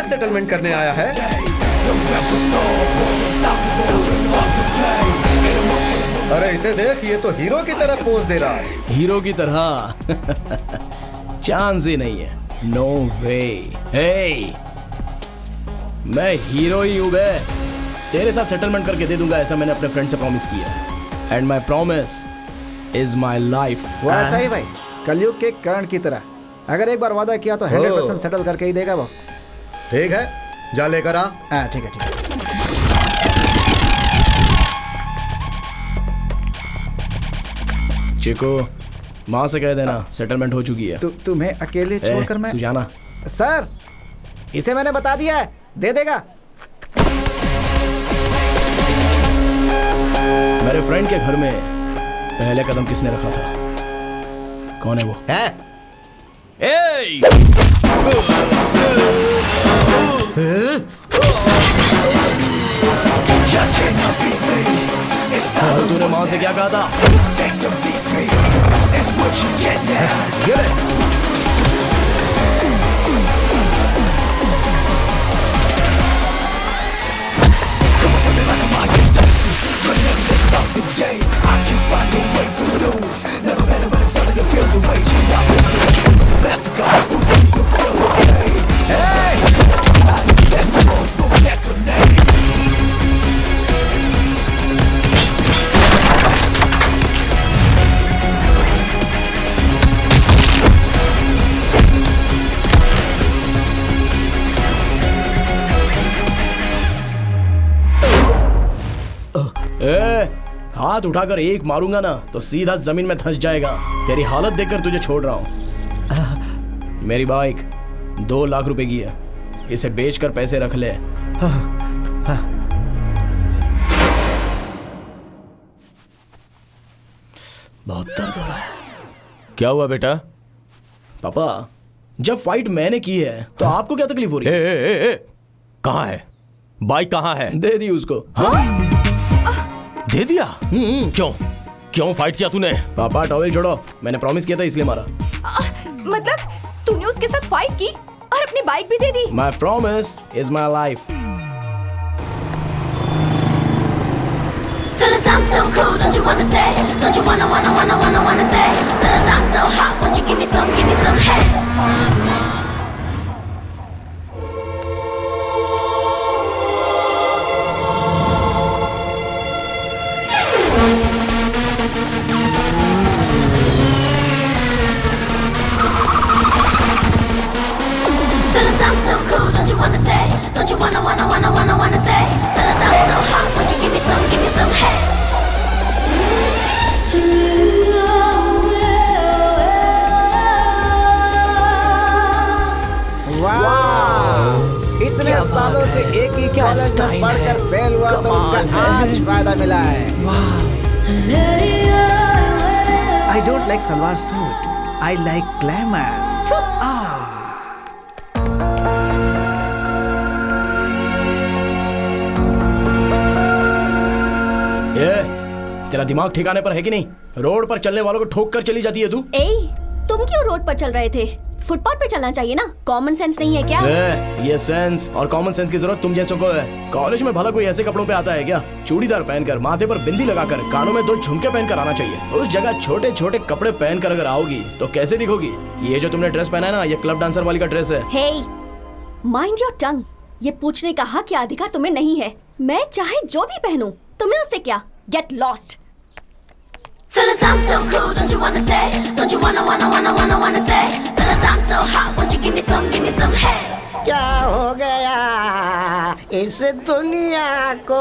Settlement करने आया है? अरे इसे देख, ये तो हीरो की तरह पोज दे रहा है। हीरो की तरह? चांस ही नहीं है। नो वे। हे, मैं हीरो ही हूँ बे। तेरे साथ सेटलमेंट करके दे दूंगा, ऐसा मैंने अपने फ्रेंड से प्रॉमिस किया है। And my promise is my life. वो ऐसा ही भाई, कलयुग के कर्ण की तरह। अगर एक बार वादा किया तो 100% सेटल करके ही देगा वो। ठीक है, जा लेकर आ। हाँ ठीक है, ठीक है। चिको, माँ से कह देना सेटलमेंट हो चुकी है। तुम्हें अकेले छोड़कर मैं? तू जाना। सर, इसे मैंने बता दिया है, दे देगा। मेरे फ्रेंड के घर में पहले कदम किसने रखा था? कौन है वो? तूने माँ से क्या कहा था? हाथ उठाकर एक मारूंगा ना तो सीधा जमीन में धंस जाएगा। तेरी हालत देखकर तुझे छोड़ रहा हूं। मेरी बाइक 2 लाख रुपए की है, इसे बेचकर पैसे रख ले। बहुत दर्द हो रहा है। क्या हुआ बेटा? पापा, जब फाइट मैंने की है तो आपको क्या तकलीफ हो रही है? कहाँ है बाइक? कहाँ है? दे दी उसको। दे दिया? क्यों क्यों फाइट किया तूने? पापा टॉवेल छोड़ो, मैंने प्रॉमिस किया था इसलिए मारा। मतलब तूने उसके साथ फाइट की और अपनी बाइक भी दे दी? My promise is my life. Fellas, I'm so cool, don't you wanna say? Don't you wanna say? Fellas, I'm so hot, won't you give me some head? Fellas, I'm so cool, don't you wanna say? Don't you wanna say? Fellas, I'm so hot, won't you give me some head? वाह! इतने सालों से एक ही college में पढ़कर fail हुआ तो उसका आज फायदा मिला है। I don't like salwar suit, I like glamours. तेरा दिमाग ठिकाने पर है कि नहीं? रोड पर चलने वालों को ठोक कर चली जाती है तू। तुम क्यों रोड पर चल रहे थे? फुटपाथ पे चलना चाहिए ना। कॉमन सेंस नहीं है क्या? ये सेंस और कॉमन सेंस की जरूरत तुम जैसों को है। कॉलेज में भला कोई ऐसे कपड़ों पे आता है क्या? चूड़ीदार पहनकर, माथे पर बिंदी लगाकर, कानों में 2 झुमके पहनकर आना चाहिए। उस जगह छोटे छोटे कपड़े पहनकर अगर आओगी तो कैसे दिखोगी? ये जो तुमने ड्रेस पहना है ना, ये क्लब डांसर वाली का ड्रेस है। Mind your tongue. ये पूछने का हक या अधिकार तुम्हें नहीं है। मैं चाहे जो भी पहनूं, तुम्हें उससे क्या? Get lost. Fellas, I'm so cool, don't you wanna say? Don't you wanna say? Fellas, I'm so hot, won't you give me some head? क्या हो गया इस दुनिया को?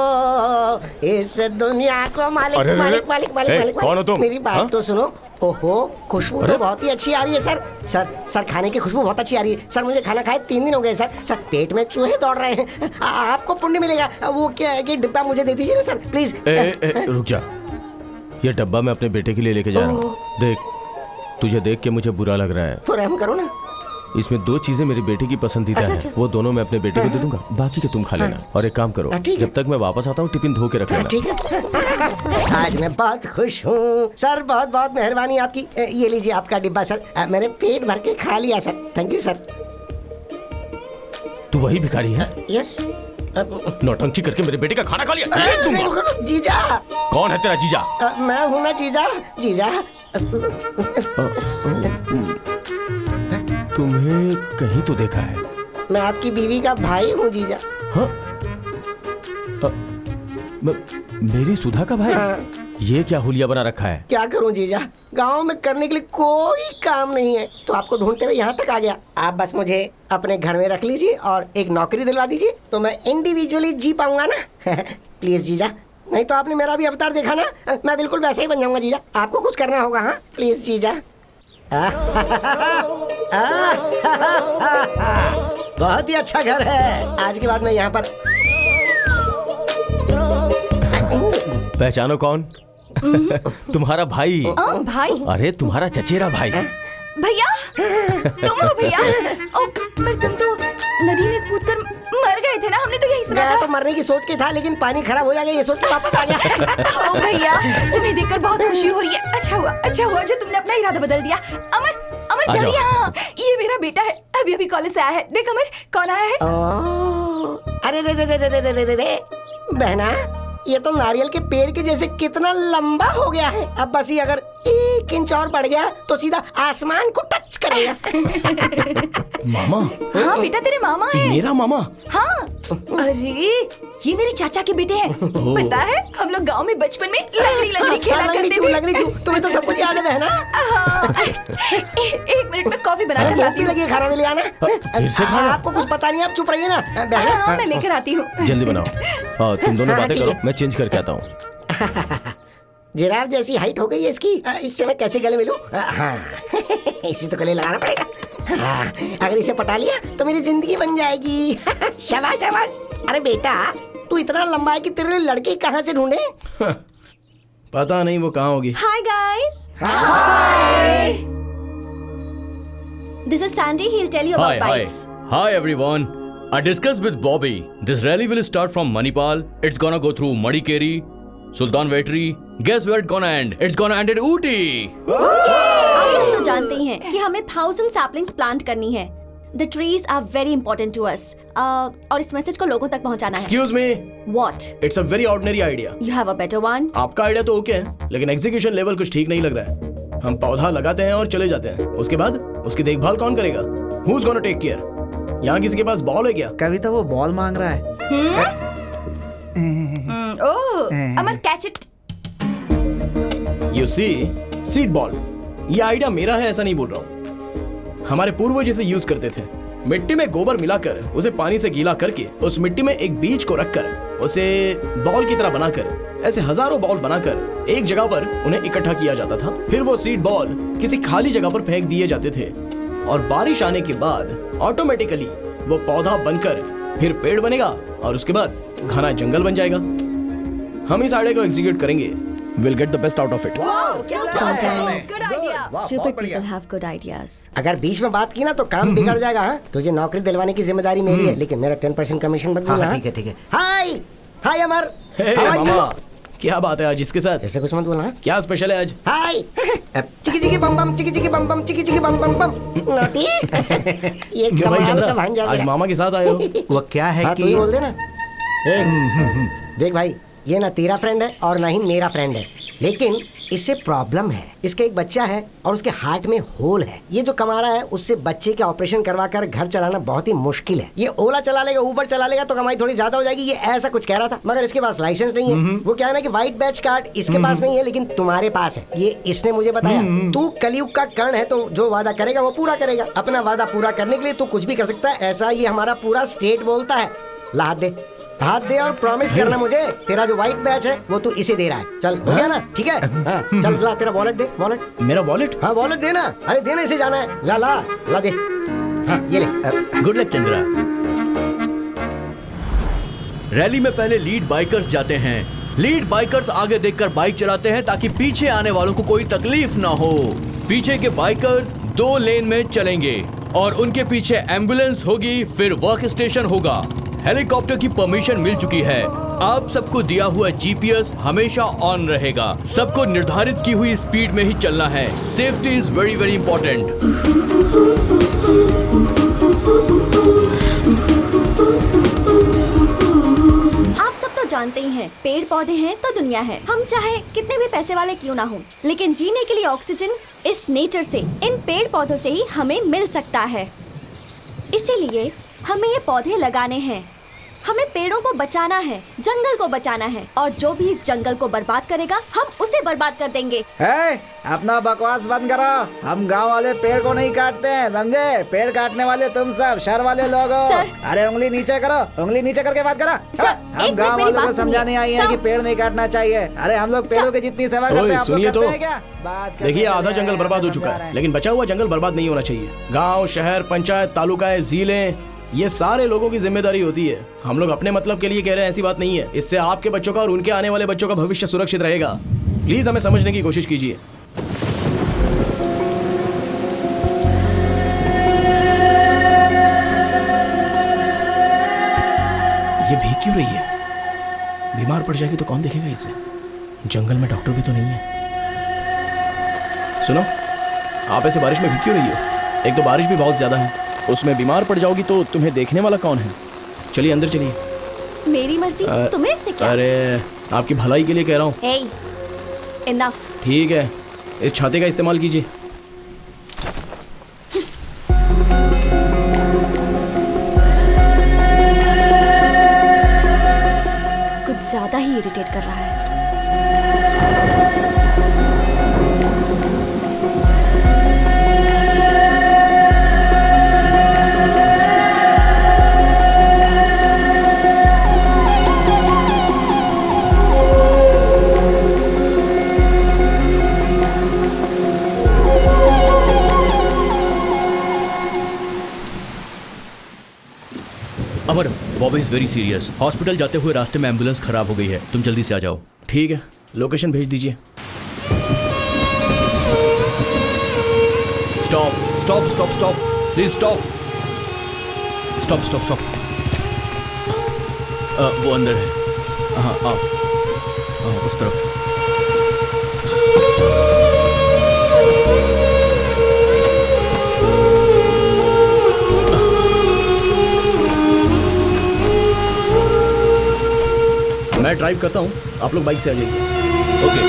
मालिक कौन हो तुम? मेरी बात तो सुनो। ओहो, खुशबू तो बहुत ही अच्छी आ रही है सर। खाने की खुशबू बहुत अच्छी आ रही है सर। मुझे खाना खाए 3 दिन हो गए सर। पेट में चूहे दौड़ रहे हैं। आपको पुण्य मिलेगा। वो क्या है कि डिब्बा मुझे दे दीजिए ना सर, प्लीज। रुक जा, ये डब्बा मैं अपने बेटे के लिए लेके जा रहा हूँ। देख, तुझे देख के मुझे बुरा लग रहा है तो रहम करो ना। इसमें 2 चीजें मेरी बेटे की पसंदीदा हैं। वो दोनों मैं अपने बेटे को दे दूंगा, बाकी के तुम खा लेना। और एक काम करो, जब तक मैं वापस आता हूँ टिफिन धो के रख लेना। ठीक है। आज मैं बहुत खुश हूँ सर। बहुत बहुत मेहरबानी आपकी। ये लीजिए आपका डिब्बा सर। मैंने पेट भर के खा लिया सर। Thank you sir. तू वही भिखारी है? यस। नौटंकी करके मेरे बेटे का खाना खा लिया। फेंक दूंगा। जीजा। कौन है तेरा जीजा? मैं हूँ ना जीजा। जीजा। तुम्हें कहीं तो देखा है। मैं आपकी बीवी का भाई हूँ जीजा। हाँ? मेरी सुधा का भाई? हाँ। ये क्या हुलिया बना रखा है? क्या करूं जीजा, गांव में करने के लिए कोई काम नहीं है तो आपको ढूंढते हुए यहाँ तक आ गया। आप बस मुझे अपने घर में रख लीजिए और एक नौकरी दिलवा दीजिए तो मैं इंडिविजुअली जी पाऊंगा ना। प्लीज जीजा, नहीं तो आपने मेरा भी अवतार देखा ना, मैं बिल्कुल वैसे ही बन जाऊंगा जीजा। आपको कुछ करना होगा। हाँ प्लीज जीजा। बहुत ही अच्छा घर है। आज के बाद मैं यहाँ पर। पहचानो कौन? तुम्हारा भाई। भाई? अरे तुम्हारा चचेरा भाई। भैया, तुम हो भैया? पर तुम तो नदी में कूदकर मर गए थे ना, हमने तो यही सुना मैं था। तो मरने की सोच के था लेकिन पानी खराब हो जाएगा ये सोच के वापस आ गया। ओ भैया, तुम्हें देखकर बहुत खुशी हो रही है। अच्छा हुआ जो तुमने अपना इरादा बदल दिया। अमर जल्दी यहाँ। ये मेरा बेटा है, अभी अभी कॉलेज से आया है। देख अमर, कौन आया है? अरे रे बहना, ये तो नारियल के पेड़ के जैसे कितना लंबा हो गया है। अब बस ये अगर 1 इंच और बढ़ गया तो सीधा आसमान को टच करेगा। मामा? हाँ बेटा, तेरे मामा है। मेरा मामा? हाँ। अरे ये मेरे चाचा के बेटे हैं। पता है हम लोग गांव में बचपन में लंगड़ी खेला करते थे। लंगड़ी चू, तुम्हें तो सब कुछ याद है बहना। हाँ। एक मिनट में कॉफी बना कर लाती हूँ। लगी खाना में ले आना। फिर से खाना? आपको कुछ पता नहीं, आप चुप रहिए ना बहना। हाँ मैं लेकर आती हूँ। जल्दी बनाओ। तुम दोनों बातें करो, मैं चेंज करके आता हूँ। जिराफ जैसी हाइट हो गई है इसकी, इससे मैं कैसे गले मिलूं? हाँ इसी तो गले लगाना पड़ेगा। हाँ, अगर इसे पटा लिया तो मेरी जिंदगी बन जाएगी। शाबाश शाबाश। अरे बेटा, तू इतना लंबा है कि तेरे लिए लड़की कहाँ से ढूंढे? पता नहीं वो कहाँ होगी। Hi guys. Hi. This is Sandy. He'll tell you about bikes. Hi everyone. I discussed with Bobby. This rally will start from Manipal. It's gonna go through Madikeri, Sultan Vetri. Guess where it's gonna end? It's gonna end at Ooty. आप सब तो जानते ही हैं कि हमें 1000 saplings plant करनी है। The trees are very important to us. और इस मैसेज को लोगों तक पहुंचाना है। Excuse me. What? It's a very ordinary idea. You have a better one? आपका आइडिया तो ओके है, लेकिन एग्जीक्यूशन लेवल कुछ ठीक नहीं लग रहा है। हम पौधा लगाते हैं और चले जाते हैं, उसके बाद उसकी देखभाल कौन करेगा? Who's gonna take care? यहाँ किसी के पास बॉल है क्या? कभी तो वो बॉल मांग रहा है। Oh, Amar catch it. You see, seed ball. ये आइडिया मेरा है ऐसा नहीं बोल रहा हूँ। हमारे पूर्वज इसे यूज करते थे। मिट्टी में गोबर मिलाकर उसे पानी से गीला करके उस मिट्टी में एक बीज को रखकर उसे बॉल की तरह बनाकर ऐसे हजारों बॉल बनाकर एक जगह पर उन्हें इकट्ठा किया जाता था। फिर वो सीड बॉल किसी खाली जगह पर फेंक दिए जाते थे और बारिश आने के बाद ऑटोमेटिकली वो पौधा बनकर फिर पेड़ बनेगा और उसके बाद घना जंगल बन जाएगा। हम इस आइडिया को एग्जीक्यूट करेंगे। We'll get the best out of it. Sometimes good idea. वाह, Stupid बहुत बढ़िया। people have good ideas. अगर बीच में बात की ना तो काम बिगड़ जाएगा। हाँ, तुझे नौकरी दिलवाने की जिम्मेदारी मेरी है, लेकिन मेरा 10% कमीशन मत बोलना। ठीक है ठीक है। हाय हाय अमर। Hey, How are you? मामा, क्या बात है आज इसके साथ? ऐसे कुछ मत बोलना। क्या स्पेशल है आज? हाय चिकी चिकी बम बम चिकी चिकी बम बम चिकी चिकी बम बम बम। नोटी ये क्यों भाई कमाल चंद्रा, का भांजा आज मेरा। मामा के साथ आए हो? वो क्या है हाँ तू कि ही बोल दे ना। देख भाई, ये ना तेरा फ्रेंड है और ना ही मेरा फ्रेंड है, लेकिन इससे प्रॉब्लम है। इसका एक बच्चा है और उसके हार्ट में होल है। ये जो कमा रहा है उससे बच्चे के ऑपरेशन करवा कर घर चलाना बहुत ही मुश्किल है। ये ओला चला लेगा, ऊबर चला लेगा तो कमाई थोड़ी ज्यादा हो जाएगी। ये ऐसा कुछ कह रहा था, मगर इसके पास लाइसेंस नहीं है। वो क्या है ना कि व्हाइट बैच कार्ड इसके पास नहीं है, लेकिन तुम्हारे पास है। ये इसने मुझे बताया। तू कलयुग का कर्ण है तो जो वादा करेगा वो पूरा करेगा। अपना वादा पूरा करने के लिए तू कुछ भी कर सकता है, ऐसा ये हमारा पूरा स्टेट बोलता है। ला हाथ दे, हाथ दे और प्रॉमिस करना मुझे तेरा जो व्हाइट बैच है वो तू इसे दे रहा है। चल हो गया ना? ठीक है हाँ, चल ला तेरा वॉलेट दे। वॉलेट? मेरा वॉलेट? हाँ वॉलेट देना। अरे देना, इसे जाना है। ला ला ला दे। हाँ ये ले। Good luck Chandra. रैली में पहले लीड बाइकर्स जाते हैं। लीड बाइकर्स आगे देखकर बाइक चलाते हैं ताकि पीछे आने वालों को कोई तकलीफ ना हो। पीछे के बाइकर्स 2 लेन में चलेंगे और उनके पीछे एम्बुलेंस होगी, फिर वर्क स्टेशन होगा। हेलीकॉप्टर की परमिशन मिल चुकी है। आप सबको दिया हुआ जीपीएस हमेशा ऑन रहेगा। सबको निर्धारित की हुई स्पीड में ही चलना है। Safety is very very important. है। पेड़ पौधे हैं तो दुनिया है। हम चाहे कितने भी पैसे वाले क्यों ना हो, लेकिन जीने के लिए ऑक्सीजन इस नेचर से, इन पेड़ पौधों से ही हमें मिल सकता है। इसीलिए हमें ये पौधे लगाने हैं। हमें पेड़ों को बचाना है, जंगल को बचाना है, और जो भी इस जंगल को बर्बाद करेगा हम उसे बर्बाद कर देंगे। अपना बकवास बंद करो। हम गांव वाले पेड़ को नहीं काटते हैं, समझे? पेड़ काटने वाले तुम सब शहर वाले लोग हो। अरे उंगली नीचे करो, उंगली नीचे करके बात करो। हम गांव वालों को समझाने आई हैं कि पेड़ नहीं काटना चाहिए। अरे हम लोग पेड़ों की जितनी सेवा करते हैं आप लोग करते हैं क्या? देखिए, आधा जंगल बर्बाद हो चुका है, लेकिन बचा हुआ जंगल बर्बाद नहीं होना चाहिए। गाँव, शहर, पंचायत, तालुकाएं, जिले, ये सारे लोगों की जिम्मेदारी होती है। हम लोग अपने मतलब के लिए कह रहे हैं, ऐसी बात नहीं है। इससे आपके बच्चों का और उनके आने वाले बच्चों का भविष्य सुरक्षित रहेगा। प्लीज हमें समझने की कोशिश कीजिए। ये भीग क्यों रही है? बीमार पड़ जाएगी तो कौन देखेगा इसे? जंगल में डॉक्टर भी तो नहीं है। सुनो, आप ऐसे बारिश में भीग क्यों रही हो? एक तो बारिश भी बहुत ज्यादा है, उसमें बीमार पड़ जाओगी तो तुम्हें देखने वाला कौन है? चलिए अंदर चलिए। मेरी मर्जी, तुम्हें इससे क्या? अरे आपकी भलाई के लिए कह रहा हूँ। इनफ। ठीक है, इस छाते का इस्तेमाल कीजिए। कुछ ज्यादा ही इरिटेट कर रहा है। Amar, Bobby is very serious. Hospital जाते हुए रास्ते में एम्बुलेंस खराब हो गई है, तुम जल्दी से आ जाओ। ठीक है, लोकेशन भेज दीजिए। Stop stop stop stop, please stop. Stop stop stop. वो अंदर है। हाँ आप उस तरफ। मैं ड्राइव करता हूँ, आप लोग बाइक से आ जाइए। Okay.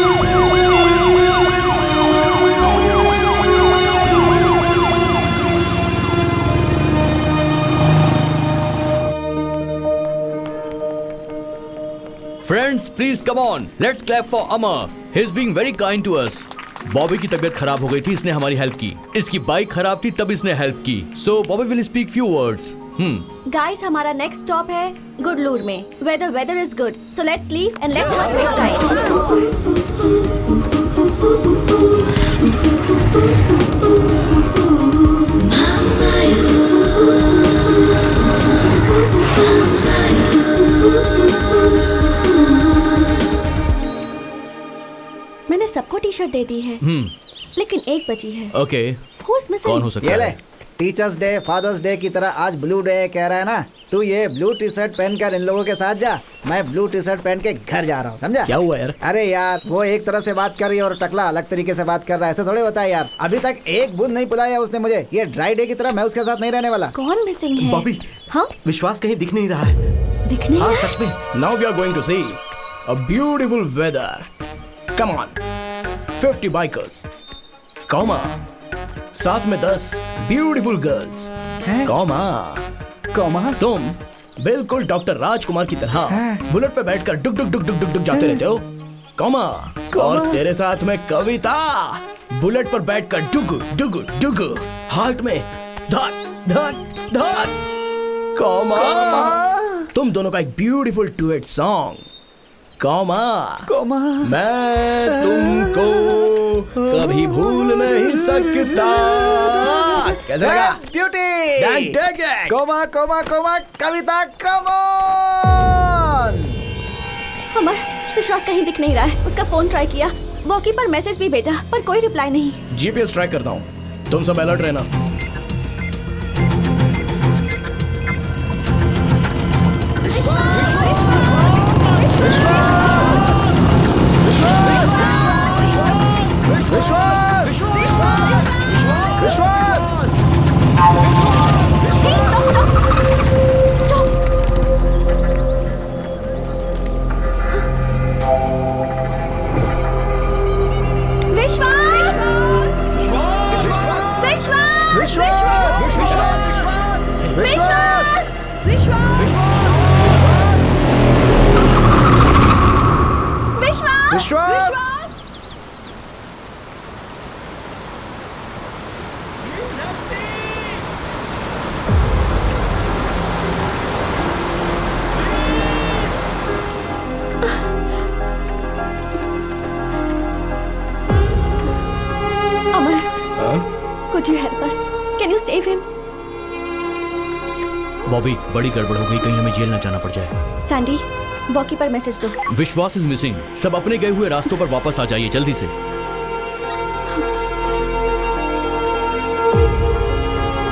Friends please come on, let's clap for Amar. He is being very kind to us. Bobby की तबीयत खराब हो गई थी, इसने हमारी हेल्प की। इसकी बाइक खराब थी तब इसने हेल्प की। So Bobby will speak few words. Guys, हमारा नेक्स्ट स्टॉप है गुडलूर में, where the weather is good. So let's leave and let's not waste time. मैंने सबको टी शर्ट दे दी है, लेकिन एक बची है। Okay, Who's missing? कौन हो सकता है? टीचर्स डे, फादर्स डे की तरह आज ब्लू डे कह रहा है ना? तू ये ब्लू टी शर्ट पहनकर इन लोगों के साथ जा, मैं ब्लू टी शर्ट पहन के घर जा रहा हूँ, समझा? क्या हुआ यार? अरे यार, वो एक तरह से बात कर रही है और टकला अलग तरीके से बात कर रहा है। ऐसे थोड़े होता है यार। अभी तक एक बूंद नहीं पिलाया उसने मुझे। ये ड्राई डे की तरह मैं उसके साथ नहीं रहने वाला। कौन मिसिंग है? बॉबी। हाँ, विश्वास कहीं दिख नहीं रहा है। दिख नहीं हाँ रहा? सच में। Now we are going to see a beautiful weather. Come on, 50 bikers. Come on. साथ में 10 ब्यूटीफुल गर्ल्स। कौमा कौमा, तुम बिल्कुल डॉक्टर राजकुमार की तरह बुलेट पे बैठकर डुक डुक डुक डुक डुक डुक जाते रहते हो। कौमा, और तेरे साथ में कविता बुलेट पर बैठकर डुग डुग डुग, हार्ट में धक धक धक। कौमा, तुम दोनों का एक ब्यूटीफुल डुएट सॉन्ग। कौमा, कौमा, मैं तुमको कभी भूल नहीं सकता। कैसे लगा? ब्यूटी। Take it. कौमा कौमा कौमा, कविता कम ऑन। अमर, विश्वास कहीं दिख नहीं रहा है। उसका फोन ट्राई किया, वॉकी पर मैसेज भी भेजा, पर कोई रिप्लाई नहीं। जीपीएस ट्रैक करता हूँ, तुम सब अलर्ट रहना। बॉबी, बड़ी गड़बड़ हो गई, कहीं हमें जेल ना जाना पड़ जाए। सैंडी, वॉकी पर मैसेज दो। विश्वास इज मिसिंग। सब अपने गए हुए रास्तों पर वापस आ जाइए जल्दी से।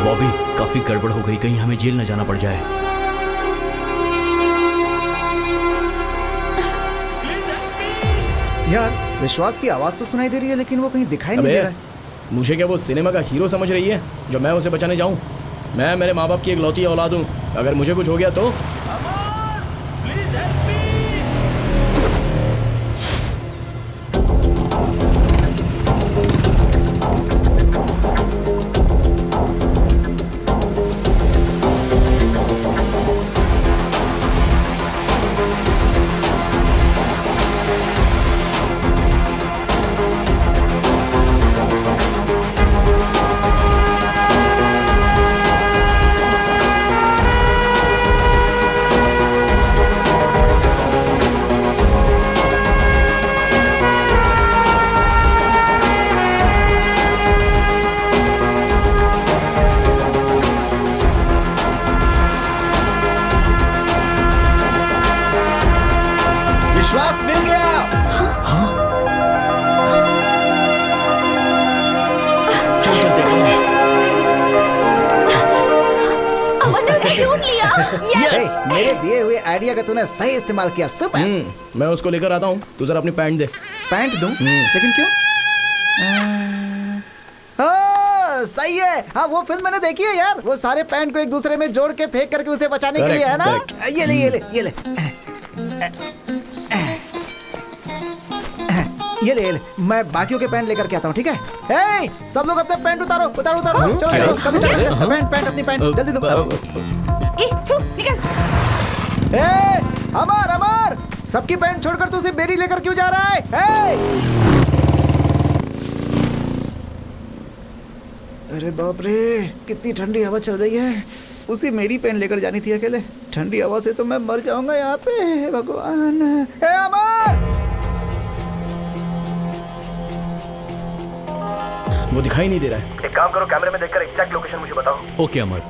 बॉबी, काफी गड़बड़ हो गई, कहीं हमें जेल न जाना पड़ जाए। यार, विश्वास की आवाज तो सुनाई दे रही है लेकिन वो कहीं दिखाई नहीं दे रहा है। मुझे क्या वो सिनेमा का हीरो समझ रही है जो मैं उसे बचाने जाऊं? मैं मेरे माँ बाप की एक लौती औलाद हूं। अगर मुझे कुछ हो गया तो मेरे दिए हुए आइडिया का तूने सही इस्तेमाल किया। सुपर। मैं उसको लेकर आता हूँ, तू जरा अपनी पैंट दे। पैंट दूं? लेकिन क्यों? सही है। हाँ, वो फिल्म मैंने देखी है यार। वो सारे पैंट को एक दूसरे में जोड़ के फेंक करके उसे बचाने के लिए है ना। ये ले ये ले ये ले ये ले ये ले। मैं बाकियों के पैंट लेकर के आता हूँ, ठीक है? हे, सब लोग अपने पैंट उतारो उतारो उतारो। चलो चलो, कभी पैंट पैंट अपनी पैंट जल्दी दो। अमर अमर, सबकी पैंट छोड़कर तू सिर्फ मेरी लेकर क्यों जा रहा है? अरे बाप रे, कितनी ठंडी हवा चल रही है। उसी मेरी पैंट लेकर जानी थी अकेले। ठंडी हवा से तो मैं मर जाऊंगा यहाँ पे। भगवान। हे अमर, वो दिखाई नहीं दे रहा है। एक काम करो, कैमरे में देखकर एग्जैक्ट लोकेशन मुझे बताओ। ओके अमर।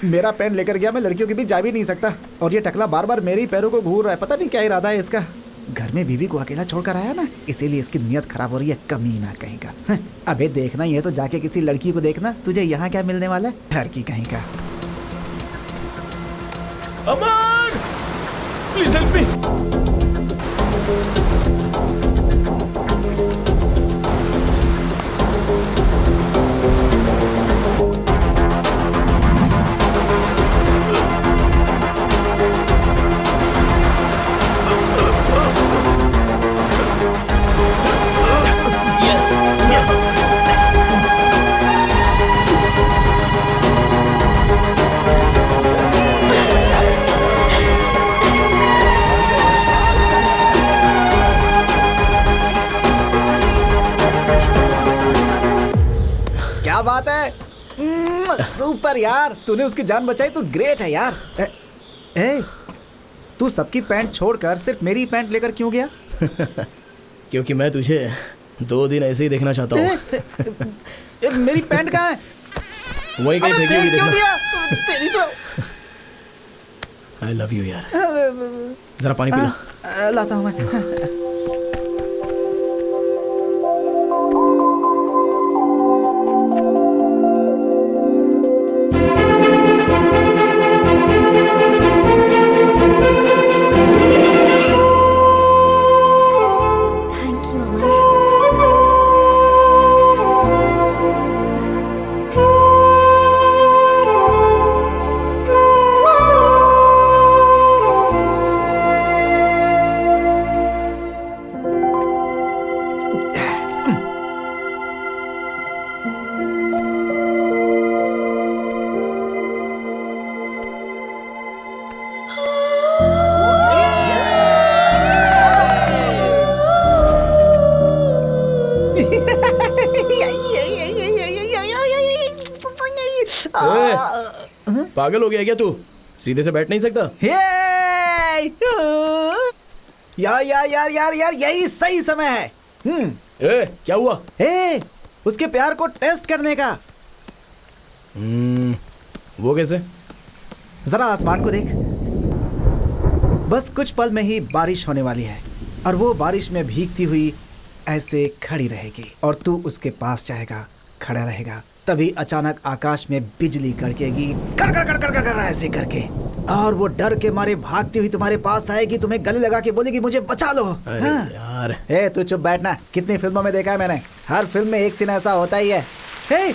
मेरा पेन लेकर गया, मैं लड़कियों के बीच जा भी नहीं सकता। और ये टकला बार बार मेरे ही पैरों को घूर रहा है। पता नहीं क्या इरादा है इसका। घर में बीवी को अकेला छोड़कर आया ना, इसीलिए इसकी नियत खराब हो रही है। कमीना कहीं का। अबे देखना, ये तो जाके किसी लड़की को देखना। तुझे यहाँ क्या मिलने वाला है? ठरकी कहीं का। अमर, प्लीज हेल्प मी। बात है। सुपर यार, तूने उसकी जान बचाई तो ग्रेट है यार। तू सबकी पैंट छोड़कर सिर्फ मेरी पैंट लेकर क्यों गया? क्योंकि मैं तुझे 2 दिन ऐसे ही देखना चाहता हूँ। मेरी पैंट कहाँ है? वही कहीं फेंकी हुई देखना। तेरी तो। I love you यार। जरा पानी पी ला। लाता हूँ मैं। पागल हो गया क्या तू? सीधे से बैठ नहीं सकता? यार यार यार यार यार, यही सही समय है। क्या हुआ? उसके प्यार को टेस्ट करने का। वो कैसे? जरा आसमान को देख, बस कुछ पल में ही बारिश होने वाली है और वो बारिश में भीगती हुई ऐसे खड़ी रहेगी और तू उसके पास जाएगा, खड़ा रहेगा। तभी अचानक आकाश में बिजली कड़केगी, कर कर कर कर कर कर ऐसे करके, और वो डर के मारे भागती हुई तुम्हारे पास आएगी, तुम्हें गले लगा के बोलेगी मुझे बचा लो। अरे यार, ए तू चुप बैठना, कितनी फिल्मों में देखा है मैंने, हर फिल्म में एक सीन ऐसा होता ही है। हे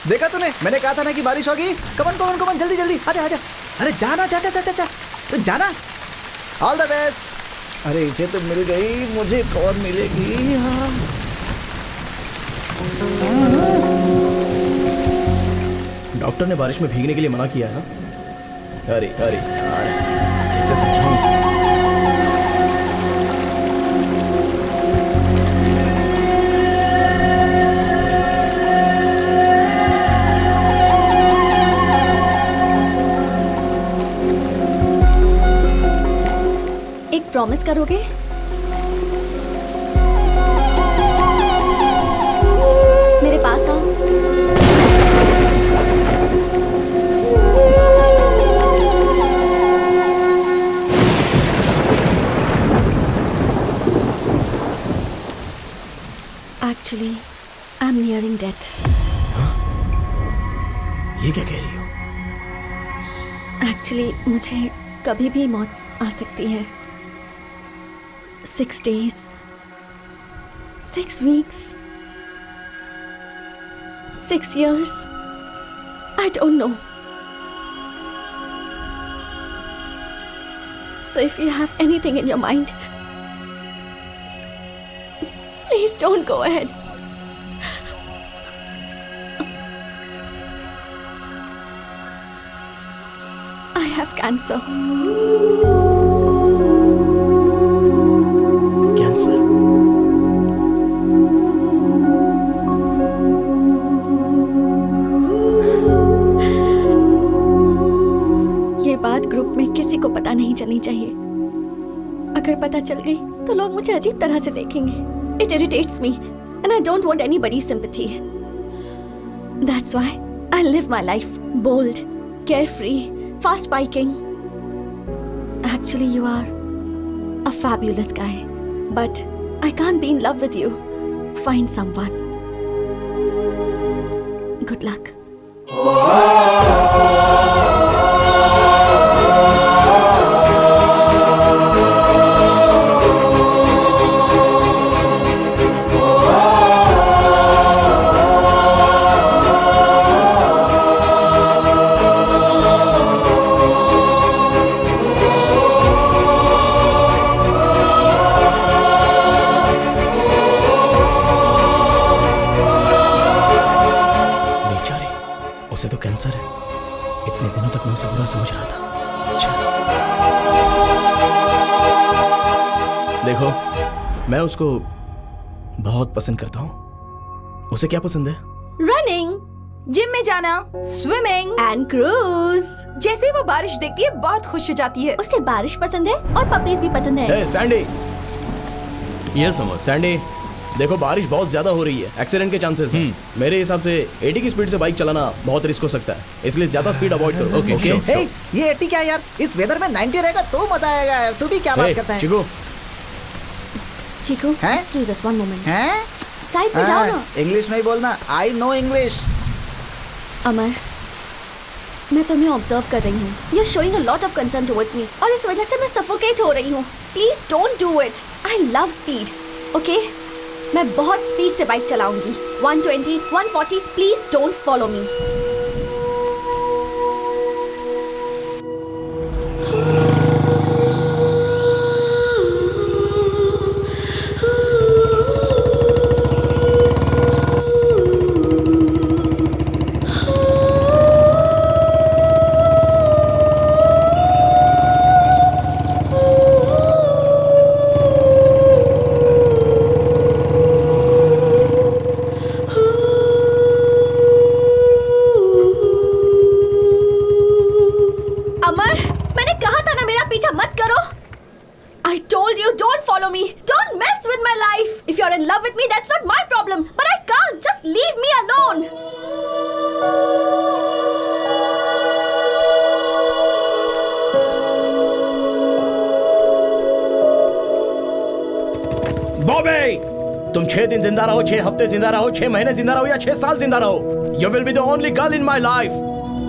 देखा तूने, मैंने कहा था ना कि बारिश होगी। कमन कमन कमन, जल्दी जल्दी आजा आजा। अरे जाना, जा जा जा जा, तो जाना। All the best. अरे इसे तो मिल गई, मुझे कौन मिलेगी? डॉक्टर ने बारिश में भीगने के लिए मना किया है ना? अरे अरे यार, कैसे समझाऊं इसे? एक प्रॉमिस करोगे? मेरे पास आओ। Actually, I'm nearing death. ये क्या कह रही हो? Actually, मुझे कभी भी मौत आ सकती है। 6 days, 6 weeks, 6 years. I don't know. So if you have anything in your mind, please don't go ahead. I have cancer. Cancer? ये बात ग्रुप में किसी को पता नहीं चलनी चाहिए। अगर पता चल गई तो लोग मुझे अजीब तरह से देखेंगे। It irritates me and I don't want anybody's sympathy. That's why I live my life bold, carefree, fast biking. Actually, you are a fabulous guy, but I can't be in love with you. Find someone. Good luck. उसे तो cancer है। इतने दिनों तक मैं उसे बुरा समझ रहा था। अच्छा। देखो, मैं उसको बहुत पसंद करता हूँ। उसे क्या पसंद है? रनिंग, जिम में जाना, स्विमिंग एंड क्रूज। जैसे ही वो बारिश देखती है बहुत खुश हो जाती है। उसे बारिश पसंद है और पपीज भी पसंद है। Hey, सैंडी, ये समझ। सैंडी, देखो बारिश बहुत ज्यादा हो रही है, एक्सीडेंट के चांसेस हैं। मेरे हिसाब से 80 की स्पीड से बाइक चलाना बहुत रिस्क हो सकता है, इसलिए ज्यादा स्पीड अवॉइड करो। Okay okay. हे, ये 80 क्या यार, इस वेदर में 90 रहेगा तो मजा आएगा यार। तू भी क्या बात करता है? Chiku, Chiku, excuse us one moment. हैं? साइड पे जाओ ना। इंग्लिश में ही बोलना। I know English. अमर, मैं तुम्हें ऑब्जर्व कर रही हूँ। You are showing a lot of concern towards me और इस वजह से मैं सफोकेट हो रही हूँ। Please don't do it. I love speed. Okay, मैं बहुत स्पीड से बाइक चलाऊंगी। 120, 140। Please don't follow me. तुम 6 दिन जिंदा रहो, 6 हफ्ते जिंदा रहो, 6 महीने जिंदा रहो या 6 साल जिंदा रहो, you will be the only girl in my life.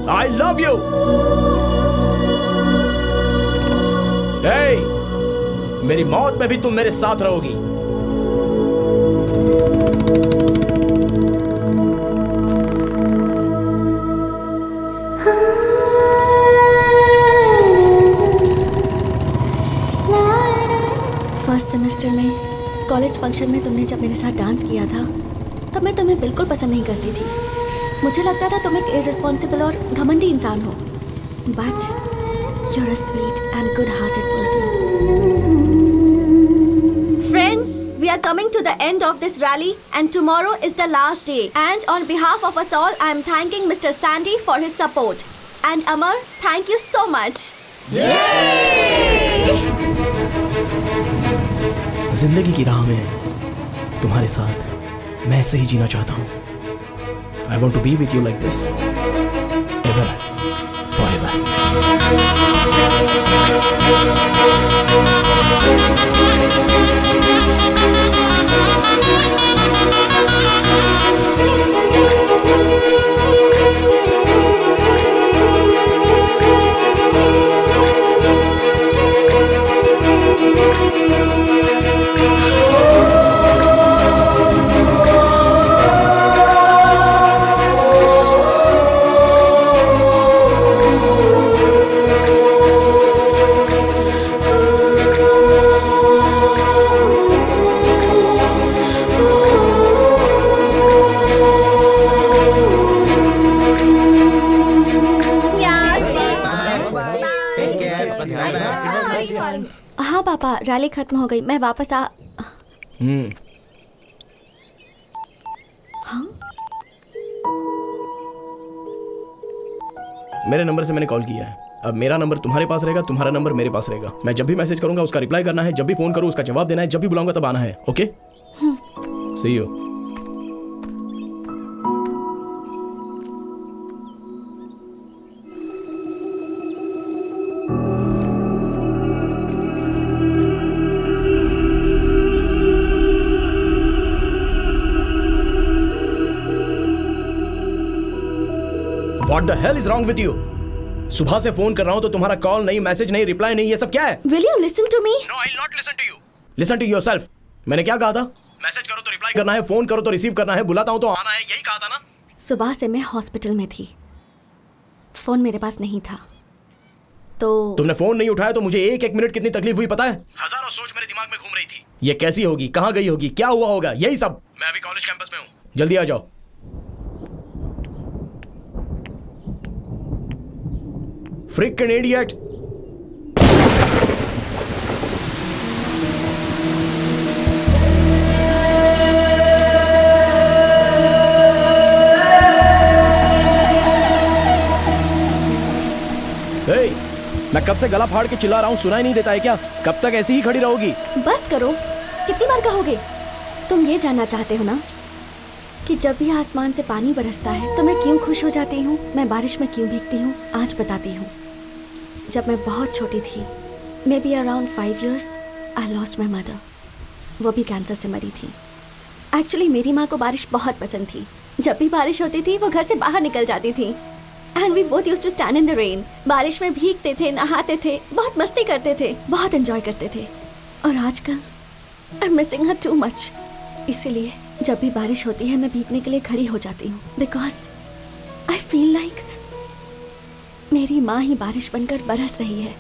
I love you. मेरी मौत में भी तुम मेरे साथ रहोगी। फर्स्ट सेमेस्टर में कॉलेज फंक्शन में तुमने जब मेरे साथ डांस किया था तब मैं तुम्हें बिल्कुल पसंद नहीं करती थी। मुझे लगता था तुम एक इररिस्पॉन्सिबल और घमंडी इंसान हो, but you're a sweet and good-hearted person. Friends, we are coming to the end of this rally and tomorrow is the last day. And on behalf of us all, I am thanking Mr. Sandy for his support. And Amar, thank you so much. Yay! जिंदगी की राह में तुम्हारे साथ मैं ऐसे ही जीना चाहता हूँ। I want to be with you like this, ever, forever. हाँ पापा, रैली खत्म हो गई, मैं वापस आ। हाँ? मेरे नंबर से मैंने कॉल किया है। अब मेरा नंबर तुम्हारे पास रहेगा, तुम्हारा नंबर मेरे पास रहेगा। मैं जब भी मैसेज करूंगा उसका रिप्लाई करना है, जब भी फोन करूँ उसका जवाब देना है, जब भी बुलाऊंगा तब आना है। Okay? See you. What the hell is wrong with you? सुबह से फोन कर रहा हूँ तो तुम्हारा कॉल नहीं, मैसेज नहीं, रिप्लाई नहीं, ये सब क्या है? Will you listen to me? No, I'll not listen to you. Listen to yourself. मैंने क्या कहा था? मैसेज करो तो रिप्लाई करना है, फोन करो तो रिसीव करना है, बुलाता हूँ तो आना है, यही कहा था ना? सुबह से मैं हॉस्पिटल में थी, फोन मेरे पास नहीं था, तो तुमने फोन नहीं उठाया तो मुझे एक मिनट कितनी तकलीफ हुई पता है? हजारों सोच मेरे दिमाग में घूम रही थी। ये कैसी होगी, कहाँ गई होगी, क्या हुआ होगा, यही सब। मैं अभी कॉलेज कैंपस में हूँ, जल्दी आ जाओ। Freaking idiot! Hey, मैं कब से गला फाड़ के चिल्ला रहा हूँ, सुनाई नहीं देता है क्या? कब तक ऐसी ही खड़ी रहोगी? बस करो, कितनी बार कहोगे? तुम ये जानना चाहते हो ना कि जब भी आसमान से पानी बरसता है तो मैं क्यों खुश हो जाती हूँ, मैं बारिश में क्यों भीगती हूँ? आज बताती हूँ। जब मैं बहुत छोटी थी, may be around 5 years, I lost my mother. वो भी कैंसर से मरी थी। एक्चुअली मेरी माँ को बारिश बहुत पसंद थी। जब भी बारिश होती थी वो घर से बाहर निकल जाती थी। And we both used to stand in the rain. बारिश में भीगते थे, नहाते थे, बहुत मस्ती करते थे, बहुत एंजॉय करते थे। और आजकल I am missing her too much. इसीलिए जब भी बारिश होती है मैं भीगने के लिए खड़ी हो जाती हूँ, बिकॉज आई फील लाइक मेरी माँ ही बारिश बनकर बरस रही है।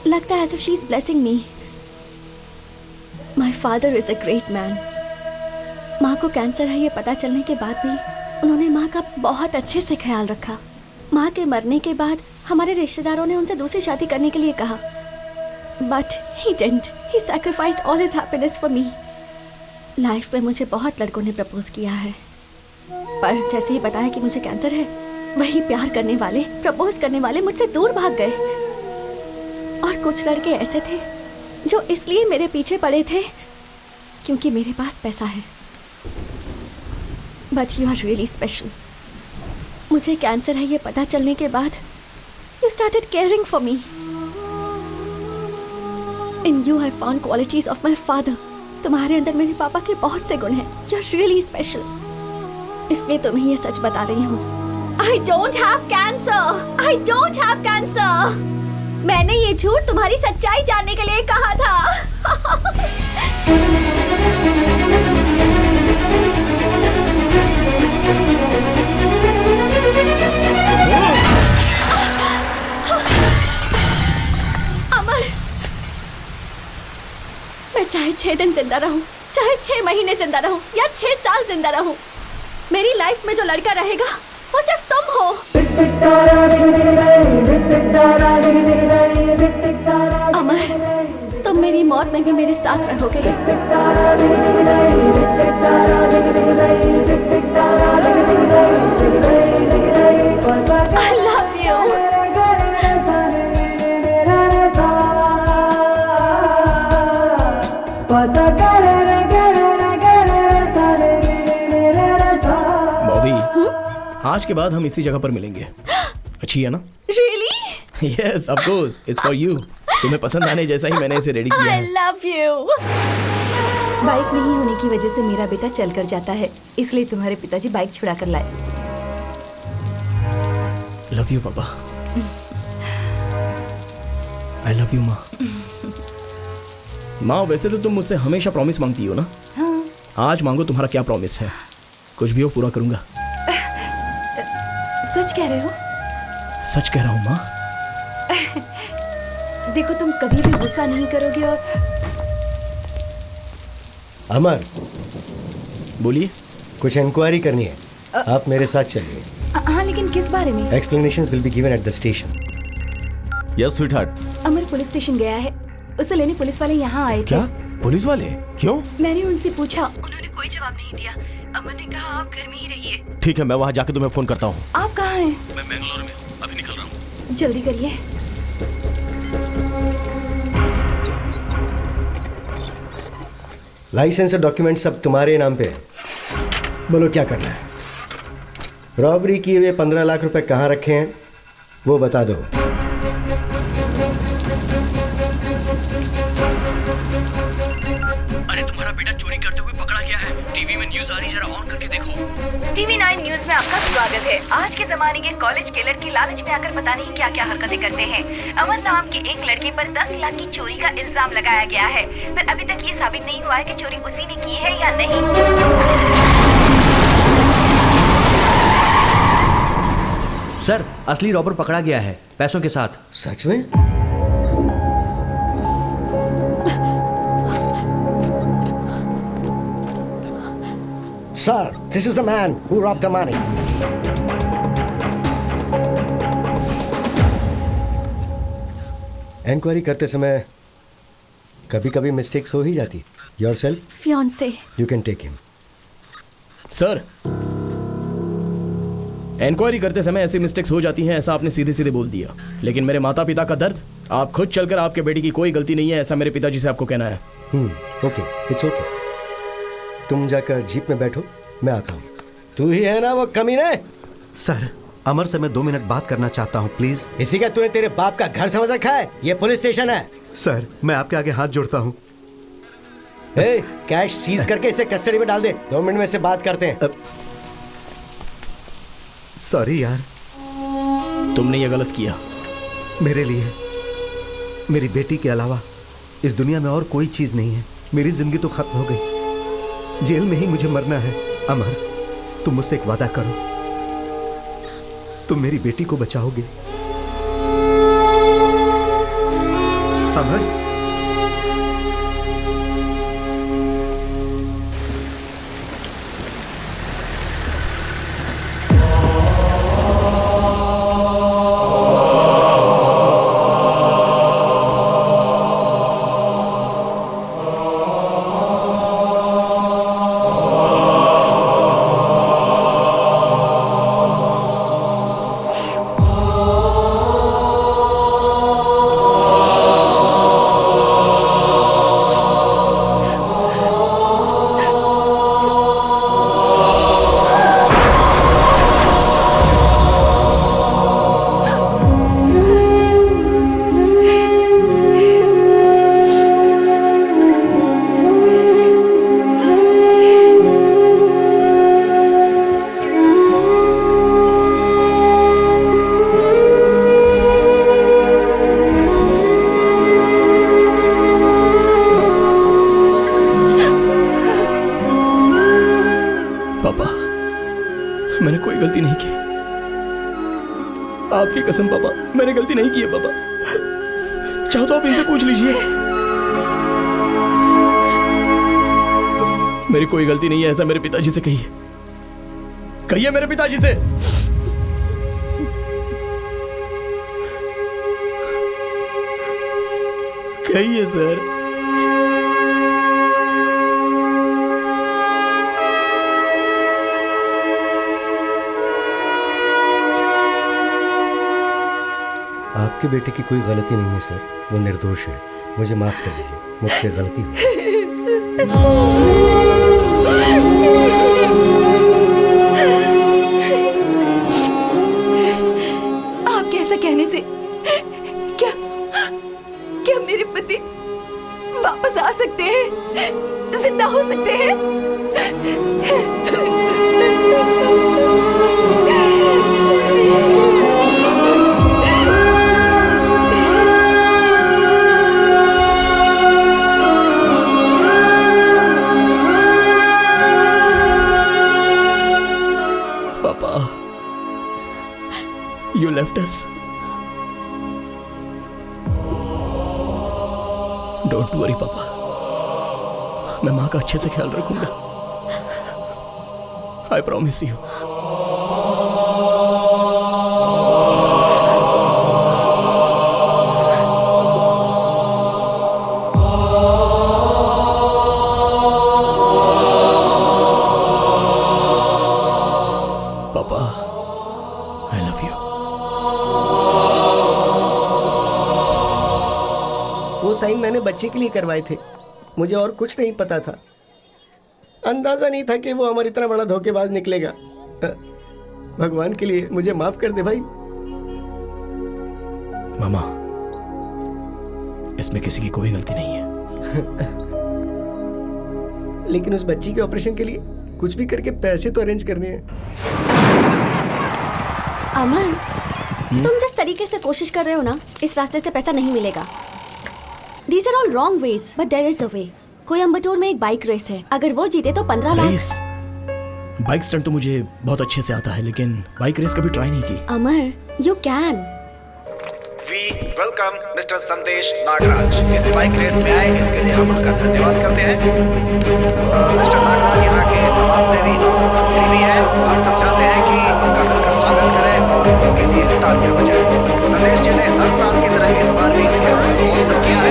लगता है as if she is blessing me. My father is a great man. माँ को कैंसर है ये पता चलने के बाद भी उन्होंने माँ का बहुत अच्छे से ख्याल रखा। माँ के मरने के बाद हमारे रिश्तेदारों ने उनसे दूसरी शादी करने के लिए कहा, but he didn't. He sacrificed all his happiness for me. Life में मुझे बहुत लड़कों ने प्रपोज किया है, पर जैसे ही बताया कि मुझे कैंसर है, वही प्यार करने वाले, प्रपोज करने वाले मुझसे दूर भाग गए। और कुछ लड़के ऐसे थे जो इसलिए मेरे पीछे पड़े थे क्योंकि मेरे पास पैसा है। But you are really special. मुझे कैंसर है ये पता चलने के बाद you started caring for me. In you I found qualities of my father. तुम्हारे अंदर मेरे पापा के बहुत से गुण हैं। यू आर रियली स्पेशल, इसलिए तुम्हें ये सच बता रही हूँ। I don't have cancer. I don't have cancer. मैंने ये झूठ तुम्हारी सच्चाई जानने के लिए कहा था। अमर, मैं चाहे 6 दिन जिंदा रहूं, चाहे 6 महीने जिंदा रहूं या 6 साल जिंदा रहूं, मेरी लाइफ में जो लड़का रहेगा वो सिर्फ तुम हो। अमर, तुम मेरी मौत में भी मेरे साथ रहोगे। I love you. आज के बाद हम इसी जगह पर मिलेंगे। अच्छी है ना? Really? Yes, of course. It's for you. तुम्हें पसंद आने जैसा ही मैंने इसे रेडी किया है। I love you. बाइक नहीं होने की वजह से मेरा बेटा चल कर जाता है, इसलिए तुम्हारे पिताजी बाइक छुड़ा कर लाए। Love you, पापा। I love you, माँ। माँ, वैसे तो तुम मुझसे हमेशा प्रॉमिस मांगती हो ना? हाँ। आज मांगो, तुम्हारा क्या प्रॉमिस है? कुछ भी हो, पूरा करूंगा। सच कह रहे हो? सच कह रहा हूँ माँ। देखो, तुम कभी भी गुस्सा नहीं करोगे। और अमर, बोलिए। कुछ इंक्वायरी करनी है, आप मेरे साथ चलिए। हाँ, लेकिन किस बारे में? Explanations will be given at the station. Yes sweetheart. Amar police station गया है, उसे लेने पुलिस वाले यहाँ आए थे। क्या? पुलिस वाले? क्यों? मैंने उनसे पूछा, उन्होंने कोई जवाब नहीं दिया। अमर ने कहा आप घर में ही रहिए। ठीक है, मैं वहाँ जाके तुम्हें फोन करता हूँ। आप कहाँ हैं? मैं बेंगलोर में हूँ, अभी निकल रहा हूँ। जल्दी करिए। लाइसेंस और डॉक्यूमेंट सब तुम्हारे नाम पे है। बोलो क्या करना है? रॉबरी किए हुए 15 लाख रुपए कहाँ रखे हैं वो बता दो। अरे तुम्हारा बेटा चोरी करते हुए पकड़ा गया है। टीवी में न्यूज़ आ रही, जरा ऑन करके देखो। टीवी 9 न्यूज में आपका स्वागत है। आज के जमाने के कॉलेज के लड़के लालच में आकर पता नहीं क्या क्या हरकतें करते हैं। अमर नाम के एक लड़के पर 10 लाख की चोरी का इल्जाम लगाया गया है, पर अभी तक ये साबित नहीं हुआ है कि चोरी उसी ने की है या नहीं। सर, असली रॉबर पकड़ा गया है, पैसों के साथ। सच में? Sir, this is the man who robbed the money. Enquiry करते समय कभी कभी मिस्टेक्स हो ही जाती। Yourself, fiance. You can take him. Sir, enquiry करते समय ऐसी मिस्टेक्स हो जाती हैं, ऐसा आपने सीधे सीधे बोल दिया। लेकिन मेरे माता पिता का दर्द, आप खुद चलकर आपके बेटी की कोई गलती नहीं है, ऐसा मेरे पिताजी से आपको कहना है। Okay, it's okay. तुम जाकर जीप में बैठो, मैं आता हूँ। तू ही है ना वो कमीने? सर, अमर से मैं 2 मिनट बात करना चाहता हूँ, प्लीज। इसी का तूने तेरे बाप का घर समझ रखा है? ये पुलिस स्टेशन है। सर, मैं आपके आगे हाथ जोड़ता हूँ। कैश सीज करके इसे कस्टडी में डाल दे। 2 मिनट में से बात करते हैं। सॉरी यार, तुमने ये गलत किया। मेरे लिए मेरी बेटी के अलावा इस दुनिया में और कोई चीज नहीं है। मेरी जिंदगी तो खत्म हो गई, जेल में ही मुझे मरना है। अमर, तुम मुझसे एक वादा करो, तुम मेरी बेटी को बचाओगे। अमर, आपकी कसम पापा, मैंने गलती नहीं की है पापा। चाहो तो आप इनसे पूछ लीजिए। मेरी कोई गलती नहीं है, ऐसा मेरे पिताजी से कहिए। कहिए मेरे पिताजी से। कहिए सर। आपके बेटे की कोई गलती नहीं है सर, वो निर्दोष है। मुझे माफ कर दीजिए, मुझसे गलती हुई। आपके ऐसा कहने से क्या मेरे पति वापस आ सकते हैं, जिंदा हो सकते हैं? You left us. Don't worry, पापा। मैं माँ का अच्छे से ख्याल रखूंगा। I promise you. पापा, I love you. वो साइन मैंने बच्चे के लिए करवाए थे, मुझे और कुछ नहीं पता था। अंदाजा नहीं था कि वो हमारा इतना बड़ा धोखेबाज निकलेगा। भगवान के लिए मुझे माफ कर दे भाई। मामा, इसमें किसी की कोई गलती नहीं है। लेकिन उस बच्ची के ऑपरेशन के लिए कुछ भी करके पैसे तो अरेंज करने हैं। अमन, तुम जिस तरीके से कोशिश कर रहे हो ना, इस रास्ते से पैसा नहीं मिलेगा। These are all wrong ways, but there is a way. Coimbatore में एक बाइक रेस है, अगर वो जीते तो 15 लाख। रेस? बाइक स्टंट तो मुझे बहुत अच्छे से आता है, लेकिन बाइक रेस कभी ट्राई नहीं की। अमर, you can. We welcome Mr. संदेश नागराज इस बाइक रेस में आए, इसके लिए हम उनका धन्यवाद करते हैं। मिस्टर नागराज यहाँ के समाज सेवी और मंत्री भी हैं। हम सब चाहते हैं कि उनका मिलकर स्वागत करें और उनके लिए तालियां बजाएं। संदेश जी ने हर साल की तरह इस बार भी इस खेल को स्पॉन्सर किया है।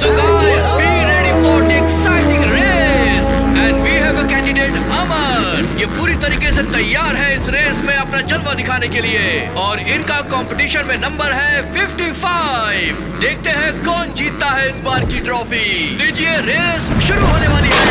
So guys, be ready for the exciting race and we have a candidate अमन। ये पूरी तरीके से तैयार है इस रेस में अपना जलवा दिखाने के लिए और इनका कंपटीशन में नंबर है 55। देखते हैं कौन जीतता है इस बार की ट्रॉफी। लीजिए, रेस शुरू होने वाली है।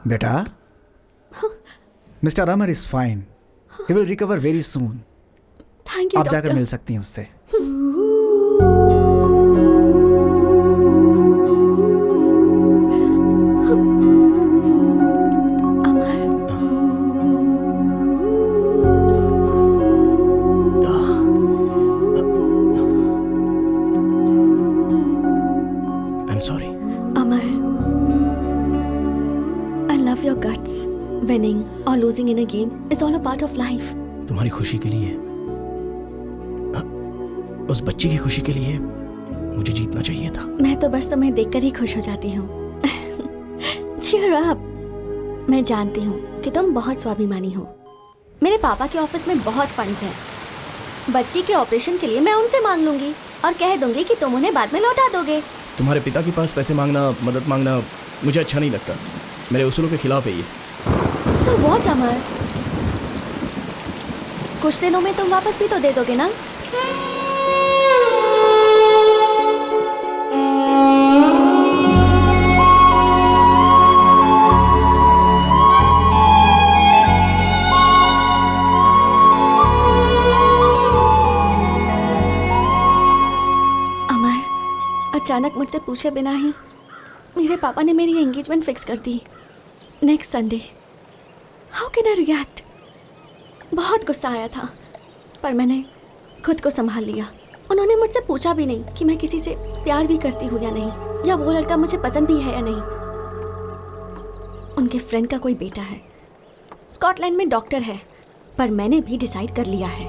बेटा, mister Amar is fine, he will recover very soon. Thank you आप जाकर डॉक्टर। मिल सकती हैं उससे। I'm sorry. Amar, I love your guts. Winning or losing in a game is all a part of life. तुम्हारी खुशी के लिए, उस बच्ची की खुशी के लिए मुझे जीतना चाहिए था। मैं तो बस तुम्हें देखकर ही खुश हो जाती हूँ। Cheer up. मैं जानती हूँ कि तुम बहुत स्वाभिमानी हो। मेरे पापा के ऑफिस में बहुत फंड्स हैं। बच्ची के ऑपरेशन के लिए मैं उनसे मांग लूंगी और कह दूंगी कि तुम उन्हें बाद में लौटा दोगे। तुम्हारे पिता के पास पैसे मांगना, मदद मांगना मुझे अच्छा नहीं लगता। मेरे उसूलों के खिलाफ है ये। So what, अमर? कुछ दिनों में तुम वापस भी तो दे दोगे ना? अचानक मुझसे पूछे बिना ही मेरे पापा ने मेरी एंगेजमेंट फिक्स कर दी next Sunday. How can I react? बहुत गुस्सा आया था, पर मैंने खुद को संभाल लिया। उन्होंने मुझसे पूछा भी नहीं कि मैं किसी से प्यार भी करती हूँ या नहीं, या वो लड़का मुझे पसंद भी है या नहीं। उनके फ्रेंड का कोई बेटा है, स्कॉटलैंड में डॉक्टर है, पर मैंने भी डिसाइड कर लिया है,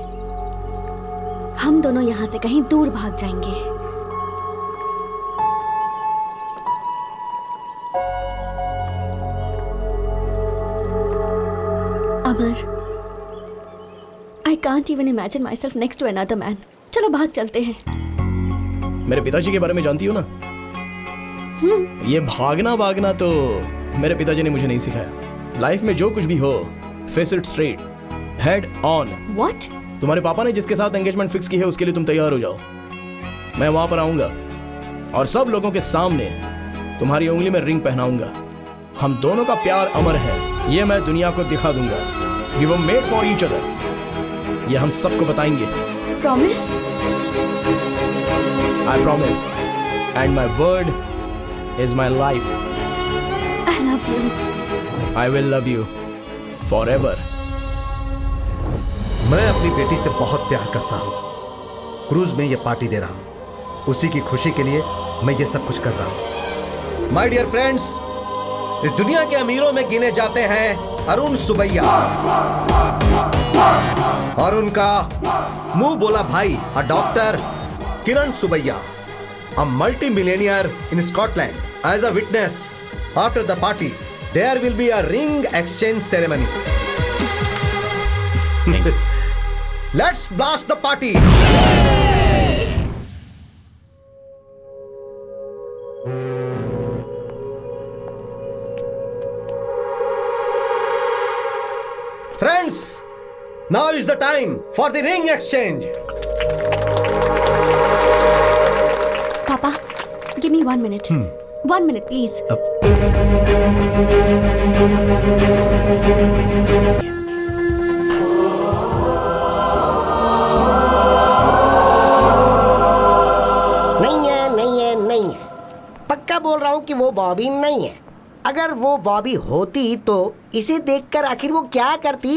हम दोनों यहाँ से कहीं दूर भाग जाएंगे। अमर, I can't even imagine myself next to another man. चलो भाग चलते हैं। मेरे पिताजी के बारे में जानती हो ना? ये भागना तो मेरे पिताजी ने मुझे नहीं सिखाया। लाइफ में जो कुछ भी हो, face it straight, head on. What? तुम्हारे पापा ने जिसके साथ एंगेजमेंट फिक्स की है उसके लिए तुम तैयार हो जाओ। मैं वहां पर आऊंगा और सब लोगों के सामने तुम्हारी उंगली में रिंग पहनाऊंगा। हम दोनों का प्यार अमर है, ये मैं दुनिया को दिखा दूंगा। We were made for each other. ये हम सबको बताएंगे। Promise? I promise. And my word is my life. I love you. I will love you forever. मैं अपनी बेटी से बहुत प्यार करता हूँ। क्रूज में ये पार्टी दे रहा हूँ, उसी की खुशी के लिए मैं ये सब कुछ कर रहा हूँ। माय डियर फ्रेंड्स, इस दुनिया के अमीरों में गिने जाते हैं अरुण सुबैया और उनका मुंह बोला भाई doctor Kiran Subbaiah, a multi millionaire in Scotland. As a witness, after the party there will be a ring exchange ceremony. Let's blast the party. Friends, now is the time for the ring exchange. Papa, give me 1 minute. 1 minute, please. नहीं है। पक्का बोल रहा हूँ कि वो बॉबी नहीं है। अगर वो बॉबी होती तो इसे देखकर आखिर वो क्या करती?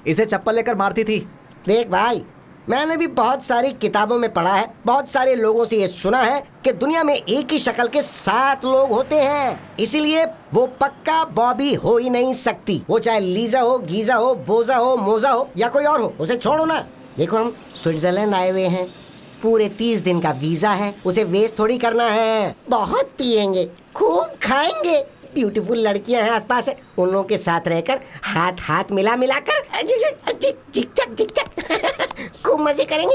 इसे चप्पल लेकर मारती थी। देख भाई, मैंने भी बहुत सारी किताबों में पढ़ा है, बहुत सारे लोगों से ये सुना है कि दुनिया में एक ही शक्ल के 7 लोग होते हैं। इसीलिए वो पक्का बॉबी हो ही नहीं सकती। वो चाहे लीजा हो, गीजा हो, बोजा हो, मोजा हो या कोई और हो, उसे छोड़ो ना। देखो, हम स्विट्जरलैंड आए हुए हैं, पूरे 30 दिन का वीजा है, उसे वेस्ट थोड़ी करना है। बहुत पिएंगे, खूब खाएंगे, ब्यूटीफुल लड़कियां हैं आसपास है, उन लोगों के साथ रहकर हाथ हाथ मिला कर खूब मजे करेंगे।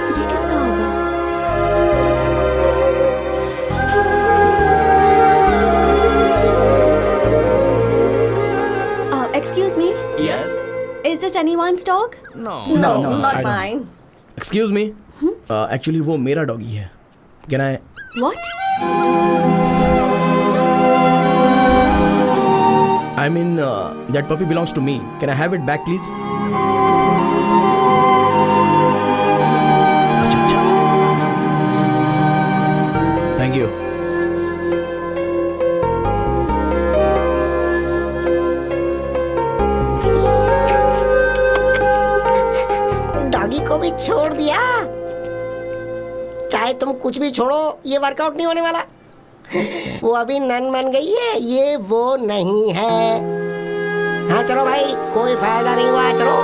ये किसका होगा? Romance dog? No. No, No, I not don't. mine. Excuse me, actually वो मेरा डॉगी है. Can I? What? I mean, that puppy belongs to me. Can I have it back, please? अच्छा. Thank you. डॉगी को भी छोड़ दिया। चाहे तुम कुछ भी छोड़ो, ये वर्कआउट नहीं होने वाला। वो अभी नन बन गई है, ये वो नहीं है। हाँ चलो भाई, कोई फायदा नहीं हुआ, चलो।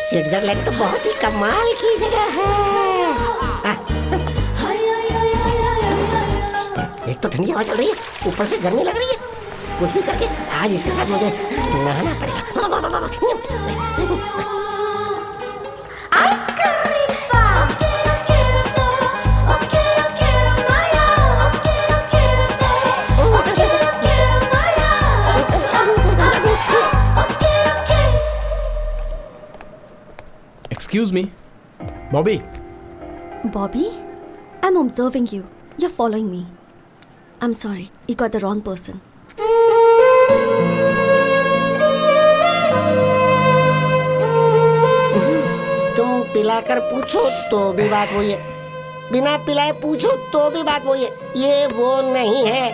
स्विट्जरलैंड तो बहुत ही कमाल की जगह है। एक तो ठंडी हवा चल रही है, ऊपर से गर्मी लग रही है। कुछ भी करके आज इसके साथ मुझे नहाना पड़ेगा। Excuse me, Bobby. Bobby? I'm observing you. You're following me. I'm sorry, you got the wrong person. तुम पिलाकर पूछो तो भी बात वही है, बिना पिलाए पूछो तो भी बात वही है। ये वो नहीं है,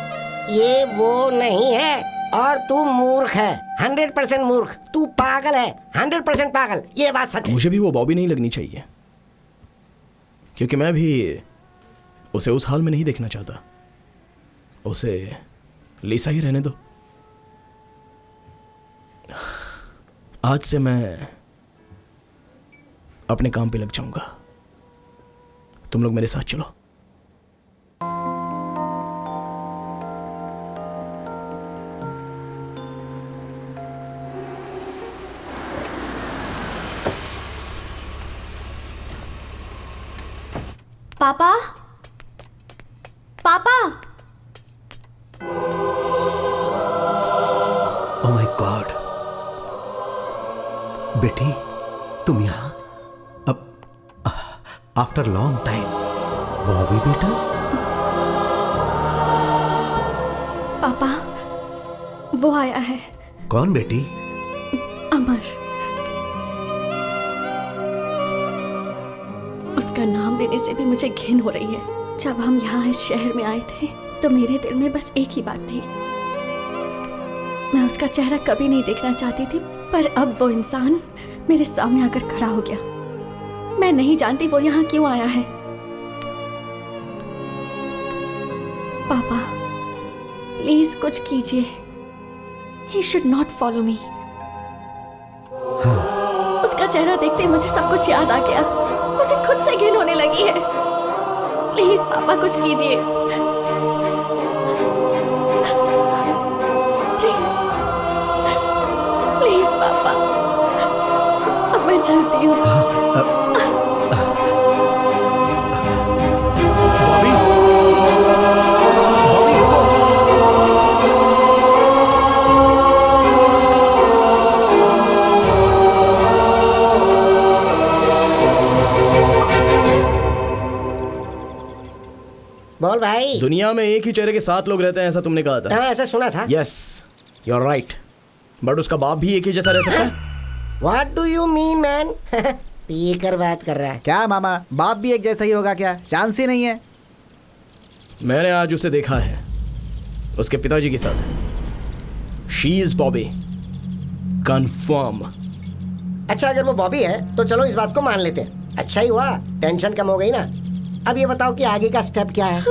ये वो नहीं है, और तू मूर्ख है, 100% मूर्ख। तू पागल है, 100% पागल। ये बात सच है। मुझे भी वो बॉबी नहीं लगनी चाहिए, क्योंकि मैं भी उसे उस हाल में नहीं देखना चाहता। उसे लीसा ही रहने दो। आज से मैं अपने काम पे लग जाऊंगा। तुम लोग मेरे साथ चलो। पापा? पापा? ओह माय गॉड, बेटी तुम यहाँ? अब आफ्टर लॉन्ग टाइम। बॉबी बेटा? पापा, वो आया है। कौन बेटी? अमर। उसका नाम लेने से भी मुझे घिन हो रही है। जब हम यहाँ इस शहर में आए थे तो मेरे दिल में बस एक ही बात थी, मैं उसका चेहरा कभी नहीं देखना चाहती थी, पर अब वो इंसान मेरे सामने आकर खड़ा हो गया। मैं नहीं जानती वो यहाँ क्यों आया है। पापा, प्लीज कुछ कीजिए। He should not follow me। उसका चेहरा देखते ही मुझे सब कुछ याद आ गया। मुझे खुद से घिन होने लगी है। प्लीज पापा कुछ कीजिए, प्लीज प्लीज पापा। अब मैं चलती हूँ। बोल भाई। दुनिया में एक ही चेहरे के 7 लोग रहते हैं, ऐसा तुमने कहा था। हाँ, ऐसा सुना था। Yes, you are right, but उसका बाप भी एक ही जैसा रह सकता है। What do you mean, man? पीकर बात कर रहा है क्या मामा? बाप भी एक जैसा ही होगा क्या? चांस ही नहीं है। मैंने आज उसे देखा है उसके पिताजी के साथ। She is Bobby, confirm. अच्छा, अगर वो बॉबी है तो चलो इस बात को मान लेते हैं। अच्छा ही हुआ, टेंशन कम हो गई ना। अब ये बताओ कि आगे का स्टेप क्या है?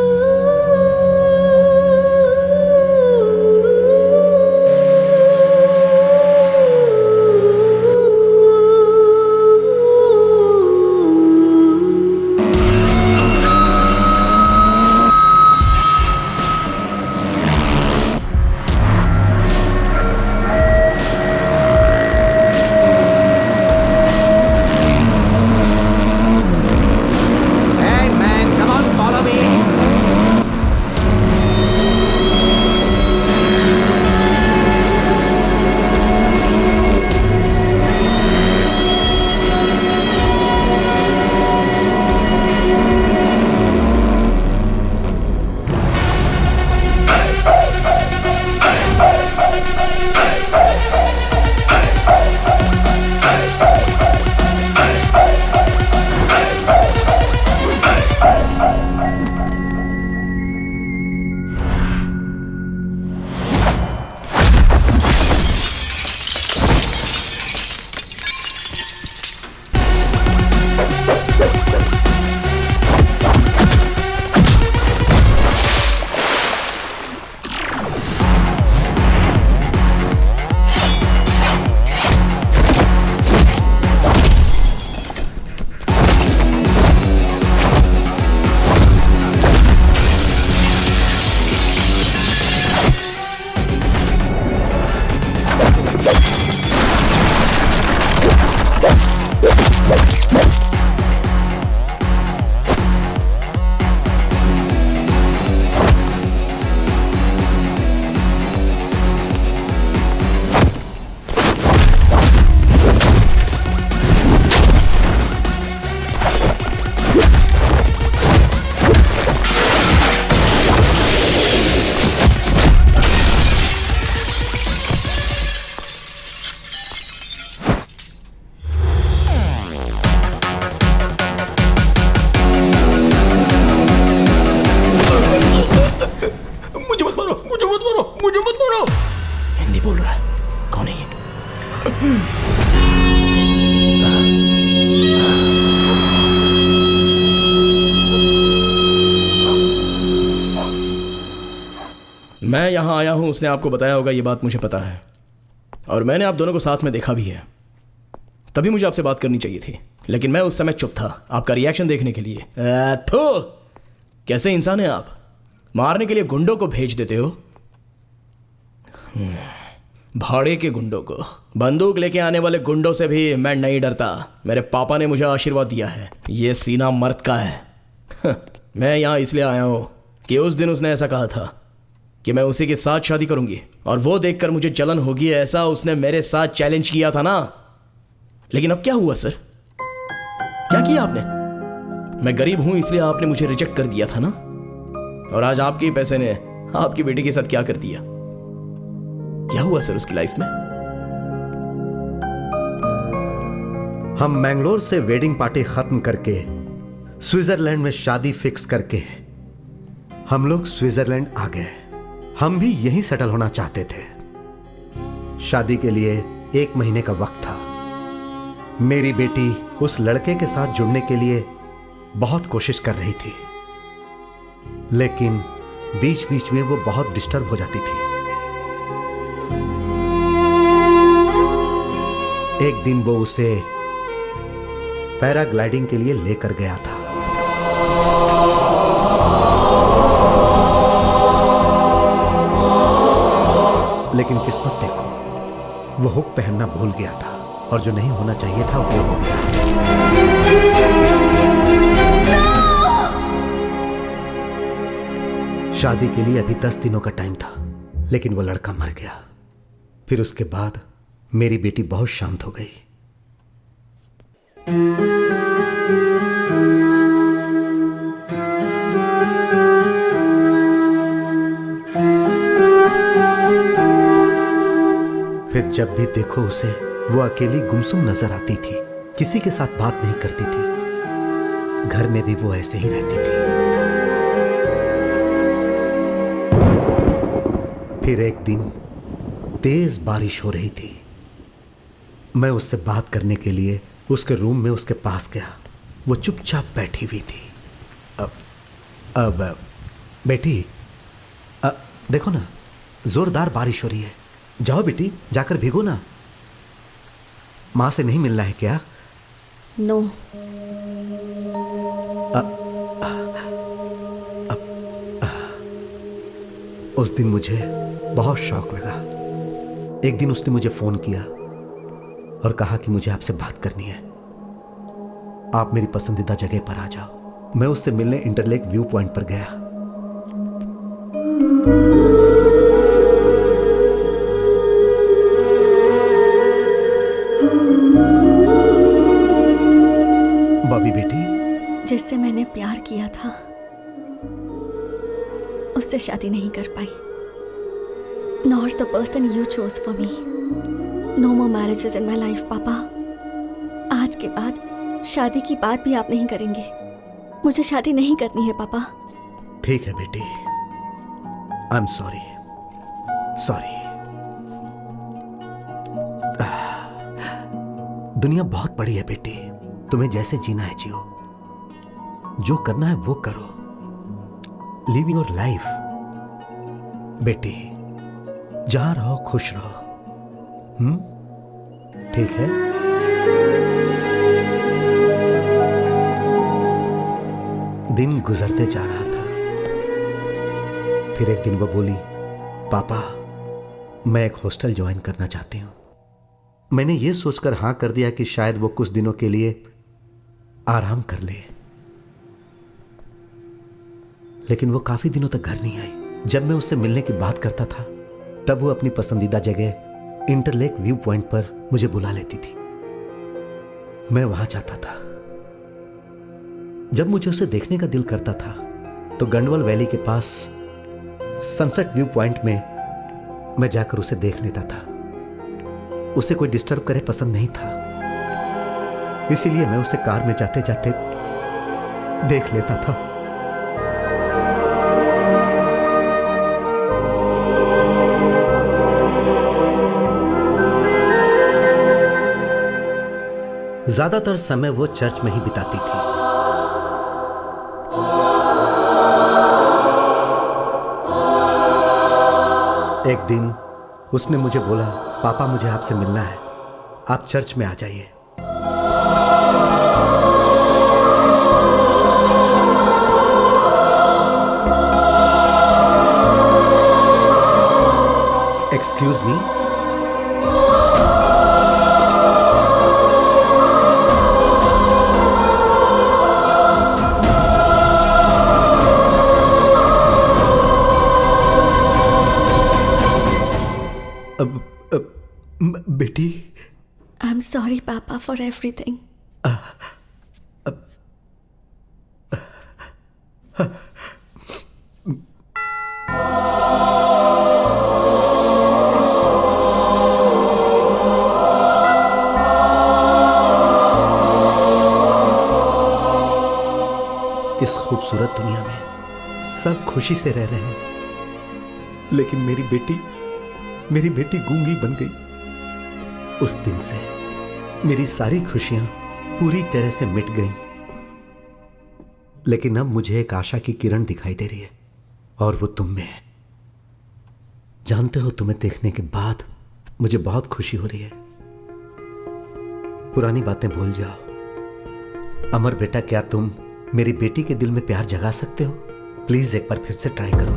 मैं यहाँ आया हूँ, उसने आपको बताया होगा, ये बात मुझे पता है। और मैंने आप दोनों को साथ में देखा भी है, तभी मुझे आपसे बात करनी चाहिए थी, लेकिन मैं उस समय चुप था आपका रिएक्शन देखने के लिए। थो, कैसे इंसान है आप, मारने के लिए गुंडों को भेज देते हो। भाड़े के गुंडों को, बंदूक लेके आने वाले गुंडों से भी मैं नहीं डरता। मेरे पापा ने मुझे आशीर्वाद दिया है, ये सीना मर्द का है। मैं यहाँ इसलिए आया हूँ कि उस दिन उसने ऐसा कहा था कि मैं उसी के साथ शादी करूंगी, और वो देखकर मुझे जलन होगी, ऐसा उसने मेरे साथ चैलेंज किया था ना। लेकिन अब क्या हुआ सर, क्या किया आपने? मैं गरीब हूं इसलिए आपने मुझे रिजेक्ट कर दिया था ना, और आज आपके ही पैसे ने आपकी बेटी के साथ क्या कर दिया? क्या हुआ सर उसकी लाइफ में? हम मैंगलोर से वेडिंग पार्टी खत्म करके स्विट्जरलैंड में शादी फिक्स करके हम लोग स्विट्जरलैंड आ गए। हम भी यहीं सेटल होना चाहते थे। शादी के लिए 1 महीने का वक्त था। मेरी बेटी उस लड़के के साथ जुड़ने के लिए बहुत कोशिश कर रही थी, लेकिन बीच बीच में वो बहुत डिस्टर्ब हो जाती थी। एक दिन वो उसे पैराग्लाइडिंग के लिए लेकर गया था। लेकिन किस्मत देखो, वो हुक पहनना भूल गया था, और जो नहीं होना चाहिए था वो हो गया। शादी के लिए अभी 10 दिनों का टाइम था, लेकिन वो लड़का मर गया। फिर उसके बाद मेरी बेटी बहुत शांत हो गई। फिर जब भी देखो उसे, वो अकेली गुमसुम नजर आती थी, किसी के साथ बात नहीं करती थी। घर में भी वो ऐसे ही रहती थी। फिर एक दिन तेज बारिश हो रही थी। मैं उससे बात करने के लिए उसके रूम में उसके पास गया। वो चुपचाप बैठी हुई थी। अब बेटी, देखो ना, जोरदार बारिश हो रही है। जाओ बेटी, जाकर भीगो ना। माँ से नहीं मिलना है क्या? नो। उस दिन मुझे बहुत शौक लगा। एक दिन उसने मुझे फोन किया और कहा कि मुझे आपसे बात करनी है, आप मेरी पसंदीदा जगह पर आ जाओ। मैं उससे मिलने इंटरलेक व्यू पॉइंट पर गया। बॉबी बेटी, जिससे मैंने प्यार किया था उससे शादी नहीं कर पाई। Not the person you chose for me. No more marriages in my life, पापा। आज के बाद शादी की बात भी आप नहीं करेंगे। मुझे शादी नहीं करनी है पापा। ठीक है बेटी, आई एम सॉरी। दुनिया बहुत बड़ी है बेटी, तुम्हें जैसे जीना है जियो, जो करना है वो करो। लिव योर लाइफ बेटी, जहां रहो खुश रहो। ठीक है? दिन गुजरते जा रहा था। फिर एक दिन वो बोली, पापा मैं एक हॉस्टल ज्वाइन करना चाहती हूं। मैंने ये सोचकर हां कर दिया कि शायद वो कुछ दिनों के लिए आराम कर ले, लेकिन वो काफी दिनों तक घर नहीं आई। जब मैं उससे मिलने की बात करता था तब वो अपनी पसंदीदा जगह इंटरलेक व्यू पॉइंट पर मुझे बुला लेती थी। मैं वहां जाता था। जब मुझे उसे देखने का दिल करता था तो गंडवल वैली के पास सनसेट व्यू पॉइंट में मैं जाकर उसे देख लेता था। उसे कोई डिस्टर्ब करे पसंद नहीं था, इसीलिए मैं उसे कार में जाते जाते देख लेता था। ज्यादातर समय वो चर्च में ही बिताती थी। एक दिन उसने मुझे बोला, पापा मुझे आपसे मिलना है, आप चर्च में आ जाइए। एक्सक्यूज मी, बेटी। आई एम सॉरी पापा फॉर एवरीथिंग। इस खूबसूरत दुनिया में सब खुशी से रह रहे हैं, लेकिन मेरी बेटी गूंगी बन गई। उस दिन से मेरी सारी खुशियां पूरी तरह से मिट गईं। लेकिन अब मुझे एक आशा की किरण दिखाई दे रही है, और वो तुम में है। जानते हो, तुम्हें देखने के बाद मुझे बहुत खुशी हो रही है। पुरानी बातें भूल जाओ। अमर बेटा, क्या तुम मेरी बेटी के दिल में प्यार जगा सकते हो? प्लीज एक बार फिर से ट्राई करो।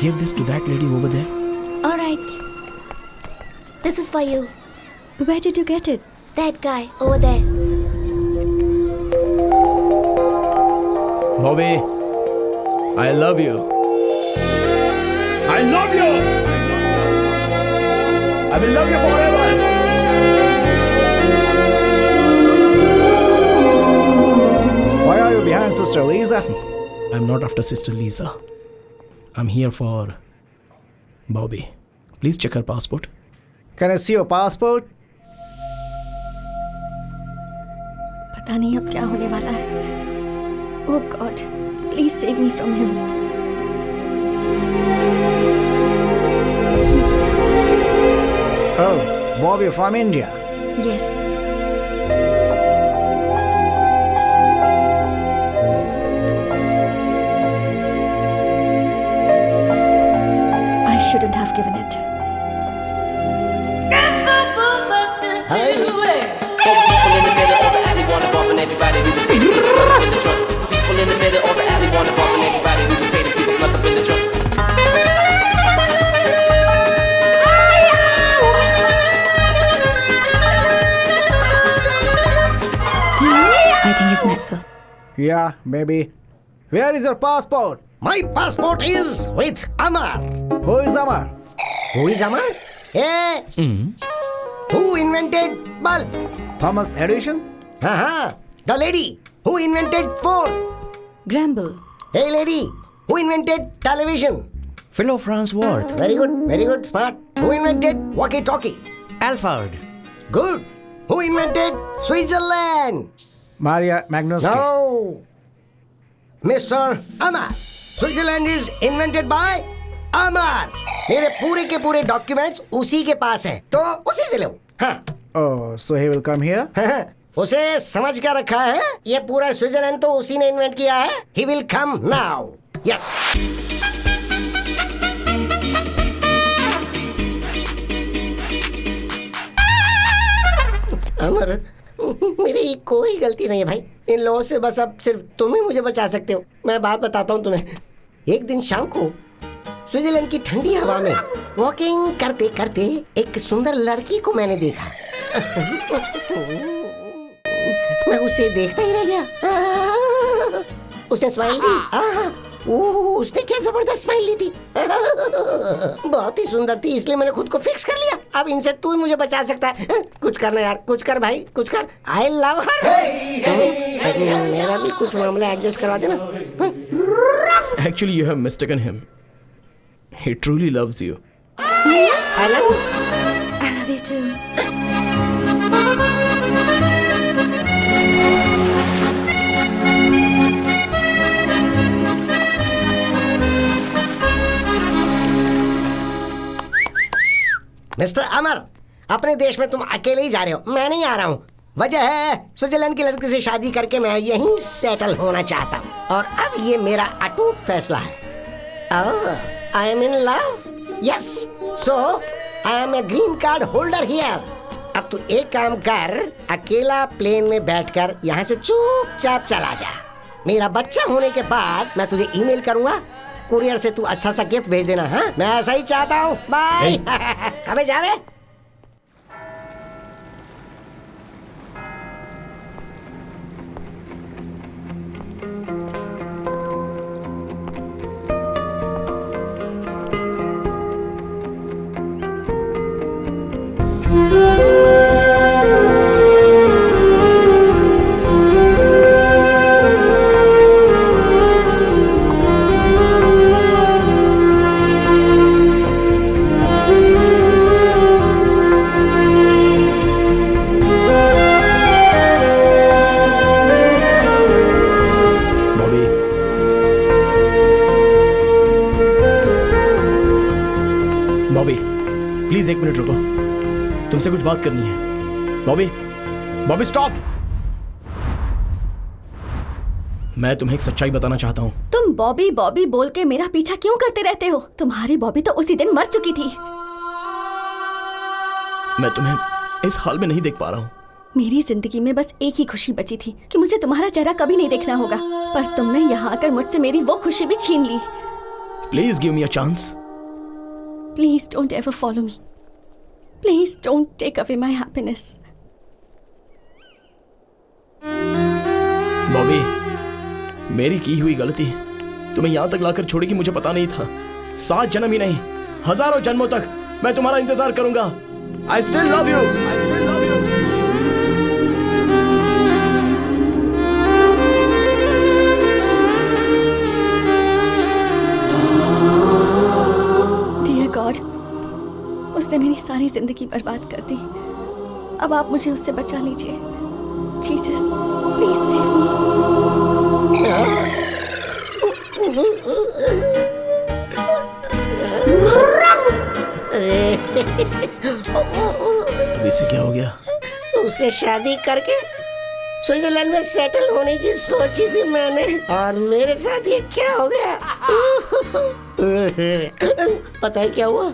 Give this to that lady over there. All right. This is for you. Where did you get it? That guy over there. Bobby, I love you. I love you. I will love you forever. Why are you behind Sister Lisa? I'm not after Sister Lisa. I'm here for Bobby. Please check her passport. Can I see your passport? पता नहीं अब क्या होने वाला है। Oh God, please save me from him. Oh, Bobby from India. Yes. I shouldn't have given it. Everybody who just paid the people stuck up in the trunk. People in the middle of the alley wanna bump, and everybody who just paid the people stuck up in the trunk. I think he's met, sir. Yeah, maybe. Where is your passport? My passport is with Amar. Who is Amar? Who is Amar? Hey! Who invented bulb? Thomas Edison? The lady who invented phone. Gramble. Hey lady, who invented television? Philo Franz Ward. Very good, smart. Who invented walkie-talkie? Alfred. Good. Who invented Switzerland? Maria Magnusky. No. Mr. Amar. Switzerland is invented by Amar. मेरे पूरे के पूरे documents उसी के पास हैं, तो उसी से लो। हाँ। Oh, so he will come here? उसे समझ क्या रखा है? ये पूरा स्विट्जरलैंड तो उसी ने इन्वेंट किया है। He will come now. Yes. अमर, मेरी कोई गलती नहीं है भाई। इन लोगों से बस अब सिर्फ तुम ही मुझे बचा सकते हो। मैं बात बताता हूँ तुम्हें। एक दिन शाम को स्विट्जरलैंड की ठंडी हवा में वॉकिंग करते करते एक सुंदर लड़की को मैंने देखा। मैं उसे देखता ही रह गया। उसने स्माइल दी। उसने क्या जबरदस्त स्माइल दी थी। बहुत ही सुंदर थी, इसलिए मैंने खुद को फिक्स कर लिया। अब इनसे तू ही मुझे बचा सकता है। कुछ करना यार, कुछ कर भाई, कुछ कर। आई लव हर। मेरा भी कुछ मामला एडजस्ट करवा देना। Actually, you have mistaken him. He truly loves you. I love you. I love you you too. Mister Amar, अपने देश में तुम अकेले ही जा रहे हो, मैं नहीं आ रहा हूँ। वजह है स्विट्जरलैंड की लड़की से शादी करके मैं यहीं सेटल होना चाहता हूँ और अब ये मेरा अटूट फैसला है। I am in love, yes, so I am a green card holder here. अब तू एक काम कर, अकेला प्लेन में बैठकर यहाँ से चुपचाप चला जा। मेरा बच्चा होने के बाद मैं तुझे ईमेल करूँगा, कुरियर से तू अच्छा सा गिफ्ट भेज देना। हाँ, मैं ऐसा ही चाहता हूँ। बाय। अबे जावे। प्लीज एक मिनट रुको, तुमसे कुछ बात करनी है। बॉबी, बॉबी स्टॉप। मैं तुम्हें एक सच्चाई बताना चाहता हूँ। तुम बॉबी बॉबी बोल के मेरा पीछा क्यों करते रहते हो? तुम्हारी बॉबी तो उसी दिन मर चुकी थी। मैं तुम्हें इस हाल में नहीं देख पा रहा हूँ। मेरी जिंदगी में बस एक ही खुशी बची थी कि मुझे तुम्हारा चेहरा कभी नहीं देखना होगा, पर तुमने यहाँ आकर मुझसे मेरी वो खुशी भी छीन ली। Please give me a chance. Please don't ever follow me. Please don't take away my happiness. Bobby, मेरी की हुई गलती तुम्हें यहाँ तक लाकर छोड़ेगी मुझे पता नहीं था। 7 जन्म ही नहीं, हजारों जन्मों तक मैं तुम्हारा इंतजार करूंगा। I still love you. I still love you. God, उसने मेरी सारी जिंदगी बर्बाद कर दी। अब आप मुझे उससे बचा लीजिए। जीसस, प्लीज सेव अभी से क्या हो गया? उससे शादी करके स्विट्जरलैंड में सेटल होने की सोची थी मैंने, और मेरे साथ ये क्या हो गया? पता है क्या हुआ?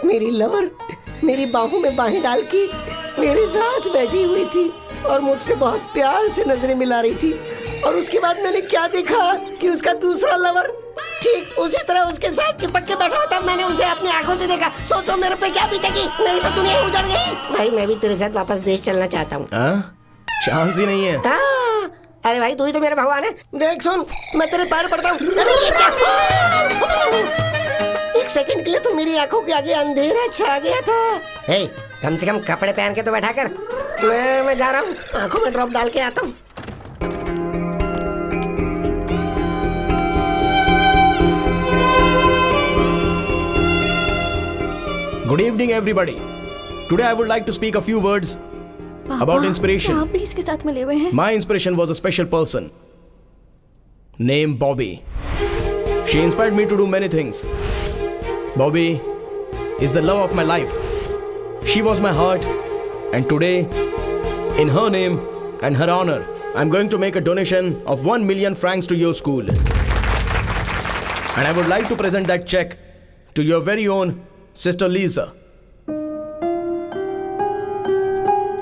मेरी लवर मेरी बाहों में बाहें डाल के मेरे साथ बैठी हुई थी और मुझसे बहुत प्यार से नजरें मिला रही थी, और उसके बाद मैंने क्या देखा कि उसका दूसरा लवर ठीक उसी तरह उसके साथ चिपक के बैठा होता। मैंने उसे अपनी आंखों से देखा। सोचो मेरे पे क्या बीतेगी। मेरी तो दुनिया उजड़ गई। भाई, मैं भी तेरे साथ वापस देश चलना चाहता हूँ। चांस ही नहीं है। अरे भाई, तू ही तो मेरा भगवान है। देख सुन, मैं तेरे पैर पड़ता हूँ। अरे ये क्या? एक सेकंड के लिए तो मेरी आंखों के आगे अंधेरा छा गया था। हे, कम से कम कपड़े पहन के तो बैठा कर। मैं जा रहा हूँ, आंखों में ड्रॉप डाल के आता हूँ। Good evening, everybody. Today I would like to speak a few words about inspiration. आप भी इसके साथ मिले हुए हैं? My inspiration was a special person named Bobby. She inspired me to do many things. Bobby is the love of my life. She was my heart, and today, in her name and her honor, I'm going to make a donation of 1 million francs to your school. And I would like to present that check to your very own Sister Lisa.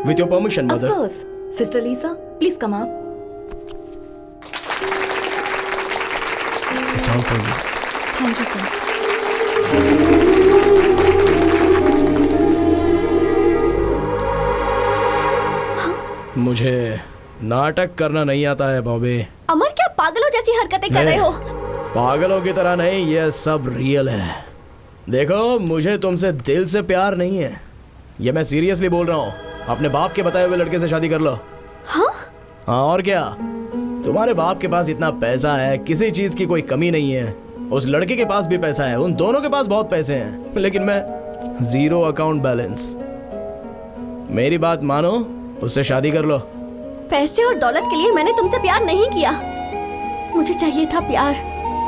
With your permission, Mother. Of course. Sister Lisa, please come up. It's all for you. Thank you, sir. मुझे नाटक करना नहीं आता है, बॉबी। अमर, क्या पागलों जैसी हरकतें कर रहे हो? पागलों की तरह नहीं, ये सब रियल है। देखो, मुझे तुमसे दिल से प्यार नहीं है, ये मैं सीरियसली बोल रहा हूँ। अपने बाप के बताए हुए लड़के से शादी कर लो। हाँ? हाँ, और क्या? तुम्हारे बाप के पास इतना पैसा है, किसी चीज की कोई कमी नहीं है। उस लड़के के पास भी पैसा है, उन दोनों के पास बहुत पैसे हैं, लेकिन मैं 0 अकाउंट बैलेंस। मेरी बात मानो, उससे शादी कर लो। पैसे और दौलत के लिए मैंने तुमसे प्यार नहीं किया। मुझे चाहिए था प्यार,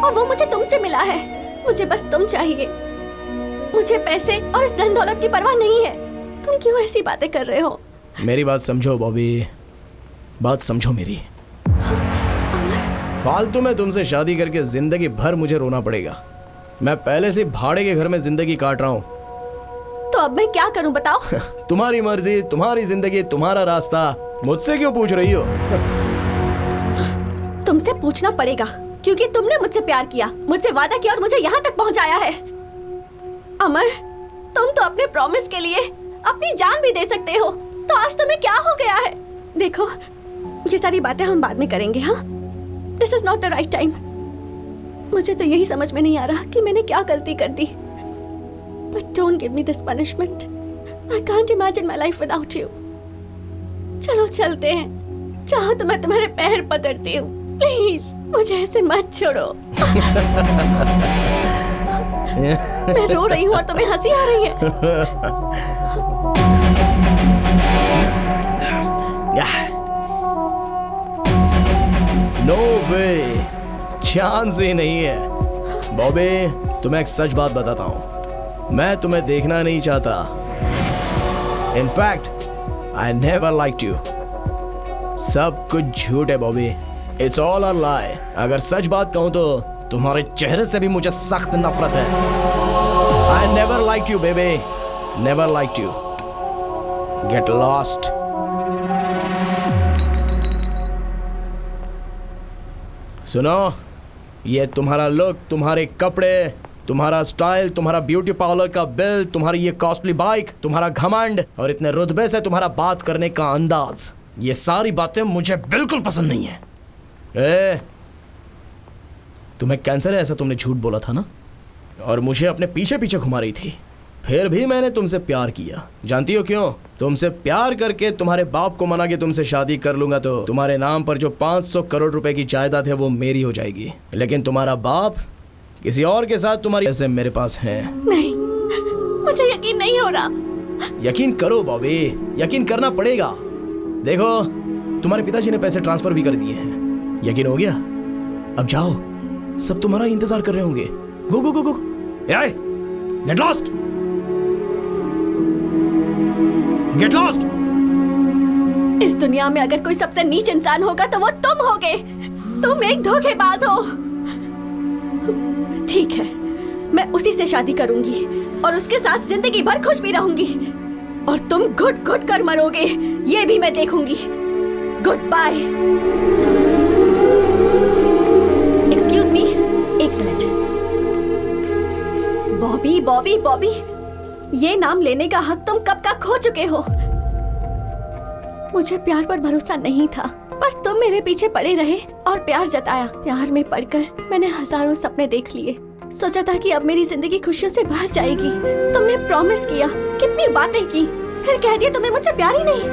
और वो मुझे तुमसे मिला है। मुझे बस तुम चाहिए। मुझे पैसे और इस धन दौलत की परवाह नहीं है। तुम क्यों ऐसी बातें कर रहे हो? मेरी बात समझो बॉबी, बात समझो मेरी। फालतू में तुमसे शादी करके जिंदगी भर मुझे रोना पड़ेगा। मैं पहले से भाड़े के घर में जिंदगी काट रहा हूँ। तो अब मैं क्या करूं बताओ? तुम्हारी मर्जी, तुम्हारी जिंदगी, तुम्हारा रास्ता। मुझसे क्यों पूछ रही हो? तुमसे पूछना पड़ेगा, क्योंकि तुमने मुझसे प्यार किया, मुझसे वादा किया और मुझे यहाँ तक पहुँचाया है। अमर, तुम तो अपने प्रॉमिस के लिए अपनी जान भी दे सकते हो, तो आज तुम्हें क्या हो गया है? देखो, ये सारी बातें हम बाद में करेंगे। हाँ, this is not the right time. मुझे तो यही समझ में नहीं आ रहा कि मैंने क्या गलती कर दी। But don't give me this punishment. I can't imagine my life without you. चलो चलते हैं। चाहो तो मैं तुम्हारे पैर पकड़ती हूँ। प्लीज मुझे ऐसे मत छोड़ो। मैं रो रही हूँ और तुम्हें हंसी आ रही है। नो वे, चांस ही नहीं है। बॉबी, तुम्हें एक सच बात बताता हूँ, मैं तुम्हें देखना नहीं चाहता। In fact I never liked you. सब कुछ झूठ है बॉबी, इट्स ऑल अ लाई। अगर सच बात कहूँ तो तुम्हारे चेहरे से भी मुझे सख्त नफरत है। I never liked you baby, never liked you. Get lost. सुनो, ये तुम्हारा लुक, तुम्हारे कपड़े, तुम्हारा स्टाइल, तुम्हारा ब्यूटी पार्लर का बिल, तुम्हारी ये कॉस्टली बाइक, तुम्हारा घमंड और इतने रुतबे से तुम्हारा बात करने का अंदाज, ये सारी बातें मुझे बिल्कुल पसंद नहीं है। तुम्हें कैंसर है ऐसा तुमने झूठ बोला था ना, और मुझे अपने पीछे पीछे घुमा रही थी। फिर भी मैंने तुमसे प्यार किया। जानती हो क्यों? तुमसे प्यार करके तुम्हारे बाप को मना के तुमसे शादी कर लूंगा तो तुम्हारे नाम पर जो 500 करोड़ रुपए की जायदाद है वो मेरी हो जाएगी। लेकिन तुम्हारा बाप किसी और के साथ, तुम्हारी पैसे मेरे पास हैं। नहीं, मुझे यकीन नहीं हो रहा। यकीन करो बॉबी, यकीन करना पड़ेगा। देखो, तुम्हारे पिताजी ने पैसे ट्रांसफर भी कर दिए हैं। यकीन हो गया? अब जाओ, सब तुम्हारा इंतजार कर रहे होंगे। गो गो गो गो, गेट लॉस्ट, गेट लॉस्ट। इस दुनिया में अगर कोई सबसे नीच इंसान होगा तो वो तुम होगे। तुम एक धोखेबाज हो। ठीक है, मैं उसी से शादी करूंगी और उसके साथ जिंदगी भर खुश भी रहूंगी, और तुम घुट घुट कर मरोगे, ये भी मैं देखूंगी। Good bye. एक्सक्यूज मी, एक मिनट। बॉबी बॉबी बॉबी, ये नाम लेने का हक तुम कब का खो चुके हो। मुझे प्यार पर भरोसा नहीं था, पर तुम मेरे पीछे पड़े रहे और प्यार जताया। प्यार में पड़कर मैंने हजारों सपने देख लिए। सोचा था कि अब मेरी जिंदगी खुशियों से भर जाएगी। तुमने प्रॉमिस किया, कितनी बातें की, फिर कह दिया तुम्हें मुझसे प्यार ही नहीं।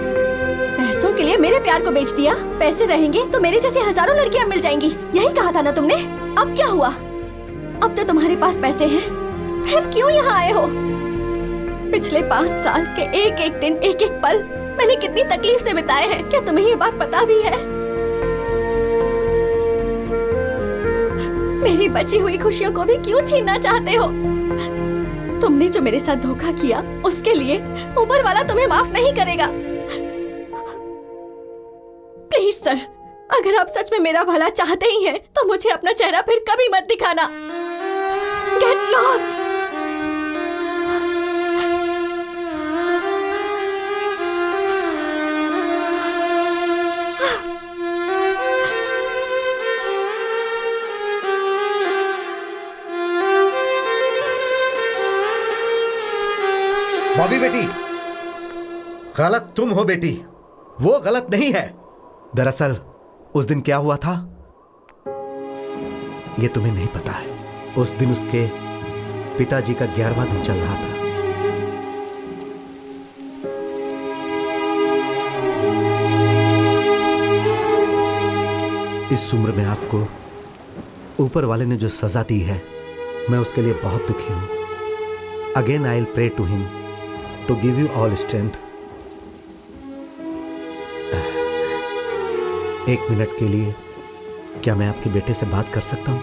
पैसों के लिए मेरे प्यार को बेच दिया। पैसे रहेंगे तो मेरे जैसे हजारों लड़कियां मिल जाएंगी, यही कहा था ना तुमने। अब क्या हुआ? अब तो तुम्हारे पास पैसे हैं, फिर क्यों यहाँ आए हो? पिछले 5 साल के एक एक दिन, एक एक पल मैंने कितनी तकलीफ से बिताए हैं। क्या तुम्हें ये बात पता भी है? मेरी बची हुई खुशियों को भी क्यों छीनना चाहते हो? तुमने जो मेरे साथ धोखा किया, उसके लिए ऊपर वाला तुम्हें माफ नहीं करेगा। प्लीज सर, अगर आप सच में मेरा भला चाहते ही हैं, तो मुझे अपना चेहरा फिर कभी मत दिखाना। Get lost. बॉबी बेटी, गलत तुम हो बेटी, वो गलत नहीं है। दरअसल उस दिन क्या हुआ था ये तुम्हें नहीं पता है। उस दिन उसके पिताजी का 11वां दिन चल रहा था। इस उम्र में आपको ऊपर वाले ने जो सजा दी है, मैं उसके लिए बहुत दुखी हूं। Again I'll pray to him to give you all strength. एक मिनट के लिए क्या मैं आपके बेटे से बात कर सकता हूं?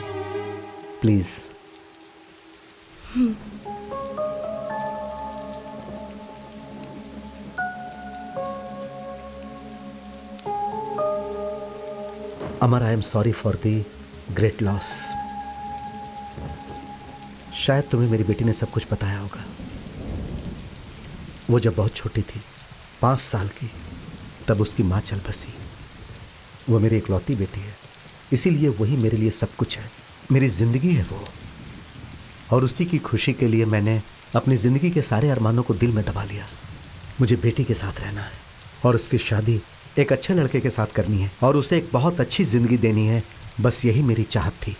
Please. Amar, I am sorry for the great loss. शायद तुम्हें मेरी बेटी ने सब कुछ बताया होगा। वो जब बहुत छोटी थी, 5 साल की, तब उसकी माँ चल बसी। वो मेरी इकलौती बेटी है, इसीलिए वही मेरे लिए सब कुछ है। मेरी जिंदगी है वो। और उसी की खुशी के लिए मैंने अपनी जिंदगी के सारे अरमानों को दिल में दबा लिया। मुझे बेटी के साथ रहना है और उसकी शादी एक अच्छे लड़के के साथ करनी है और उसे एक बहुत अच्छी जिंदगी देनी है। बस यही मेरी चाहत थी।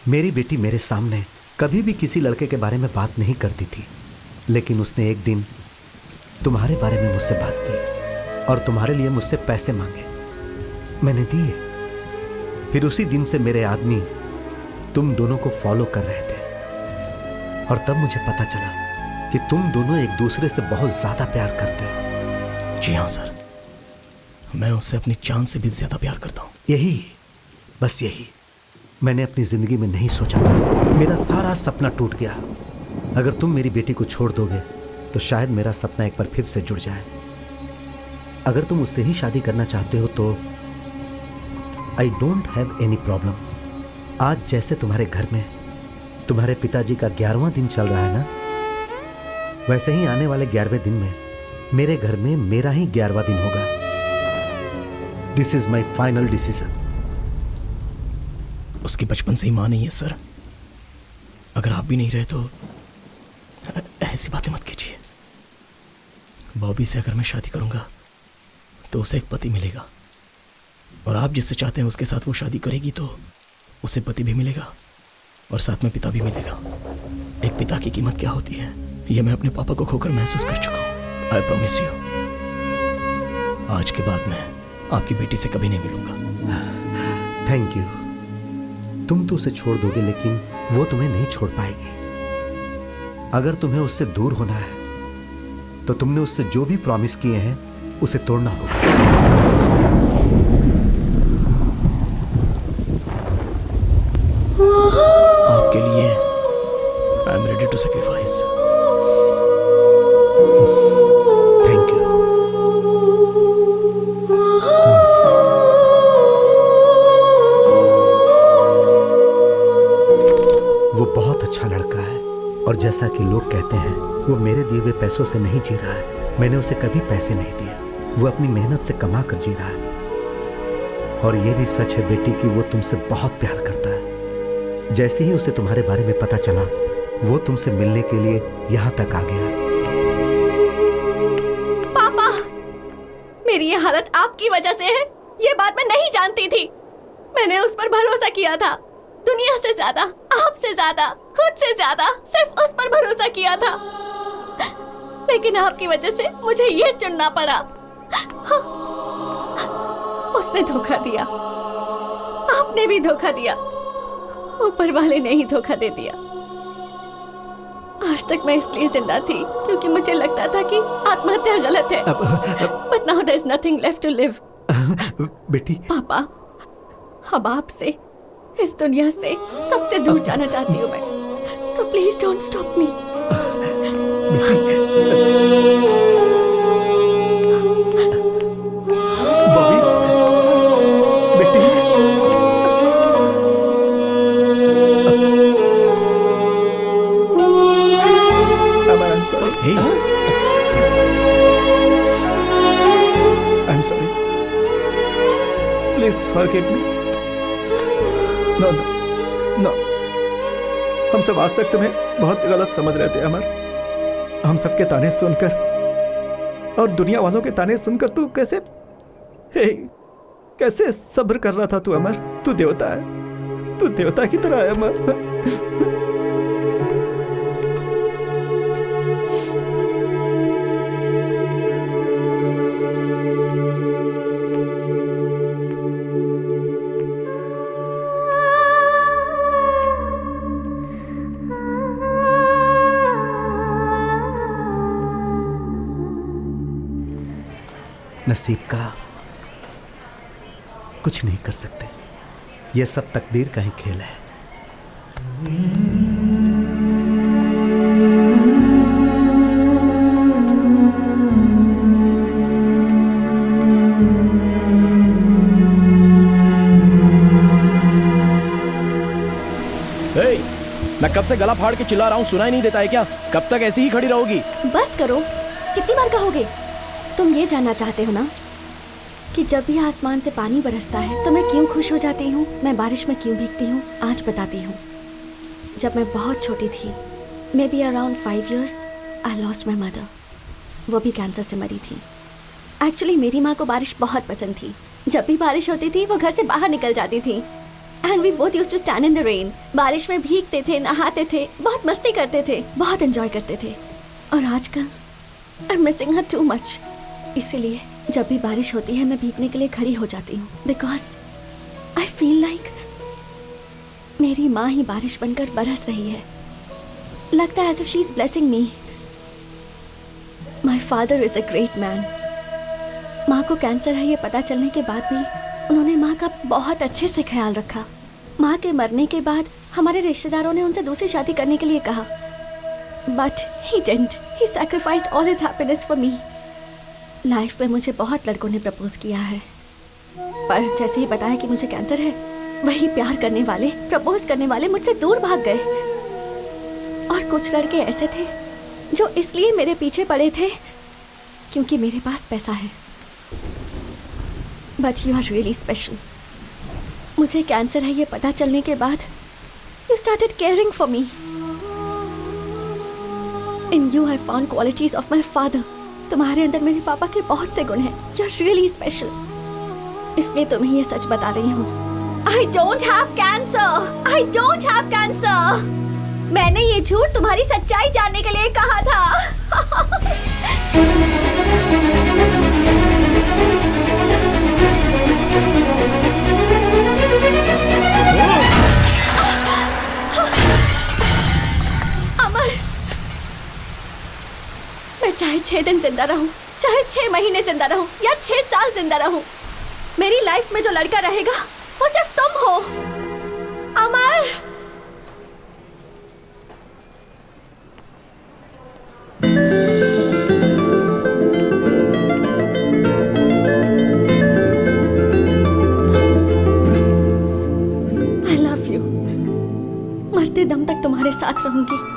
मेरी बेटी मेरे सामने कभी भी किसी लड़के के बारे में बात नहीं करती थी, लेकिन उसने एक दिन तुम्हारे बारे में मुझसे बात की और तुम्हारे लिए मुझसे पैसे मांगे। मैंने दिए। फिर उसी दिन से मेरे आदमी तुम दोनों को फॉलो कर रहे थे और तब मुझे पता चला कि तुम दोनों एक दूसरे से बहुत ज्यादा प्यार करते हो। जी हाँ सर, मैं उससे अपनी जान से भी ज्यादा प्यार करता हूँ। यही, बस यही मैंने अपनी जिंदगी में नहीं सोचा था। मेरा सारा सपना टूट गया। अगर तुम मेरी बेटी को छोड़ दोगे तो शायद मेरा सपना एक बार फिर से जुड़ जाए। अगर तुम उससे ही शादी करना चाहते हो तो आई डोंट हैव एनी प्रॉब्लम। आज जैसे तुम्हारे घर में तुम्हारे पिताजी का 11वां दिन चल रहा है ना, वैसे ही आने वाले 11वें दिन में मेरे घर में मेरा ही 11वां दिन होगा। This is my final decision. उसकी बचपन से ही मां नहीं है सर। अगर आप भी नहीं रहे तो ऐसी बातें मत कीजिए। बॉबी से अगर मैं शादी करूंगा तो उसे एक पति मिलेगा, और आप जिससे चाहते हैं उसके साथ वो शादी करेगी तो उसे पति भी मिलेगा और साथ में पिता भी मिलेगा। एक पिता की कीमत क्या होती है ये मैं अपने पापा को खोकर महसूस कर चुका हूँ। आई प्रॉमिस यू, आज के बाद मैं आपकी बेटी से कभी नहीं मिलूंगा। Thank you. तुम तो उसे छोड़ दोगे लेकिन वो तुम्हें नहीं छोड़ पाएगी। अगर तुम्हें उससे दूर होना है तो तुमने उससे जो भी प्रॉमिस किए हैं उसे तोड़ना होगा। आपके लिए I am ready to sacrifice. Thank you. वो बहुत अच्छा लड़का है और जैसा कि लोग कहते हैं वो मेरे दिए हुए पैसों से नहीं जी रहा है। मैंने उसे कभी पैसे नहीं दिए। वो अपनी मेहनत से कमा कर जी रहा है। और ये भी सच है बेटी कि वो तुमसे बहुत प्यार करता है। जैसे ही उसे तुम्हारे बारे में पता चला वो तुमसे मिलने के लिए यहाँ तक आ गया। पापा, मेरी ये हालत आपकी वजह से है। ये बात मैं नहीं जानती थी। मैंने उस पर भरोसा किया था, दुनिया से ज्यादा, आपसे ज्यादा, खुद से ज्यादा, सिर्फ उस पर भरोसा किया था। लेकिन आपकी वजह से मुझे ये चुनना पड़ा। उसने धोखा दिया, आपने भी धोखा दिया, ऊपर वाले ने ही धोखा दे दिया। आज तक मैं इसलिए जिंदा थी क्योंकि मुझे लगता था कि आत्महत्या गलत है। But now there is nothing left to live. बेटी। पापा, अब आपसे, इस दुनिया से सबसे दूर जाना चाहती हूँ मैं। So please don't stop me. Bobby, बेटी। I'm sorry. Hey. I'm sorry. Please forgive me. No, no, no. हम सब आज तक तुम्हें बहुत गलत समझ रहे थे अमर। हम सबके ताने सुनकर और दुनिया वालों के ताने सुनकर तू कैसे सब्र कर रहा था तू अमर। तू देवता है, तू देवता की तरह है अमर। नसीब का कुछ नहीं कर सकते। यह सब तकदीर का ही खेल है। मैं कब से गला फाड़ के चिल्ला रहा हूँ, सुनाई नहीं देता है क्या? कब तक ऐसी ही खड़ी रहोगी? बस करो, कितनी बार कहोगे? तुम ये जानना चाहते हो ना कि जब भी आसमान से पानी बरसता है तो मैं क्यों खुश हो जाती हूँ, मैं बारिश में क्यों भीगती हूँ? आज बताती हूँ। जब मैं बहुत छोटी थी, may be around 5 years, I lost my mother. वो भी कैंसर से मरी थी। एक्चुअली मेरी माँ को बारिश बहुत पसंद थी। जब भी बारिश होती थी वो घर से बाहर निकल जाती थी। And we both used to stand in the rain. बारिश में भीगते थे, नहाते थे, बहुत मस्ती करते थे, बहुत एंजॉय करते थे। और आजकल I am missing her too much. इसीलिए जब भी बारिश होती है मैं भीगने के लिए खड़ी हो जाती हूँ, बिकॉज आई फील लाइक मेरी माँ ही बारिश बनकर बरस रही है। लगता है as if she is blessing me. My father is a great man. माँ को कैंसर है ये पता चलने के बाद भी उन्होंने माँ का बहुत अच्छे से ख्याल रखा। माँ के मरने के बाद हमारे रिश्तेदारों ने उनसे दूसरी शादी करने के लिए कहा, but he didn't. He sacrificed all his happiness for me. Life में मुझे बहुत लड़कों ने प्रपोज किया है, पर जैसे ही बताया कि मुझे कैंसर है, वही प्यार करने वाले, प्रपोज करने वाले मुझसे दूर भाग गए। और कुछ लड़के ऐसे थे जो इसलिए मेरे पीछे पड़े थे क्योंकि मेरे पास पैसा है। But you are really special. मुझे कैंसर है ये पता चलने के बाद you started caring for me. In you I found qualities of my father. तुम्हारे अंदर मेरे पापा के बहुत से गुण हैं। You are really special. इसलिए तुम्हें ये सच बता रही हूँ। I don't have cancer. I don't have cancer. मैंने ये झूठ तुम्हारी सच्चाई जानने के लिए कहा था। अमर, मैं चाहे 6 दिन जिंदा रहूं, चाहे 6 महीने जिंदा रहूं या 6 साल जिंदा रहूं, मेरी लाइफ में जो लड़का रहेगा वो सिर्फ तुम हो। अमर, I love you। मरते दम तक तुम्हारे साथ रहूंगी।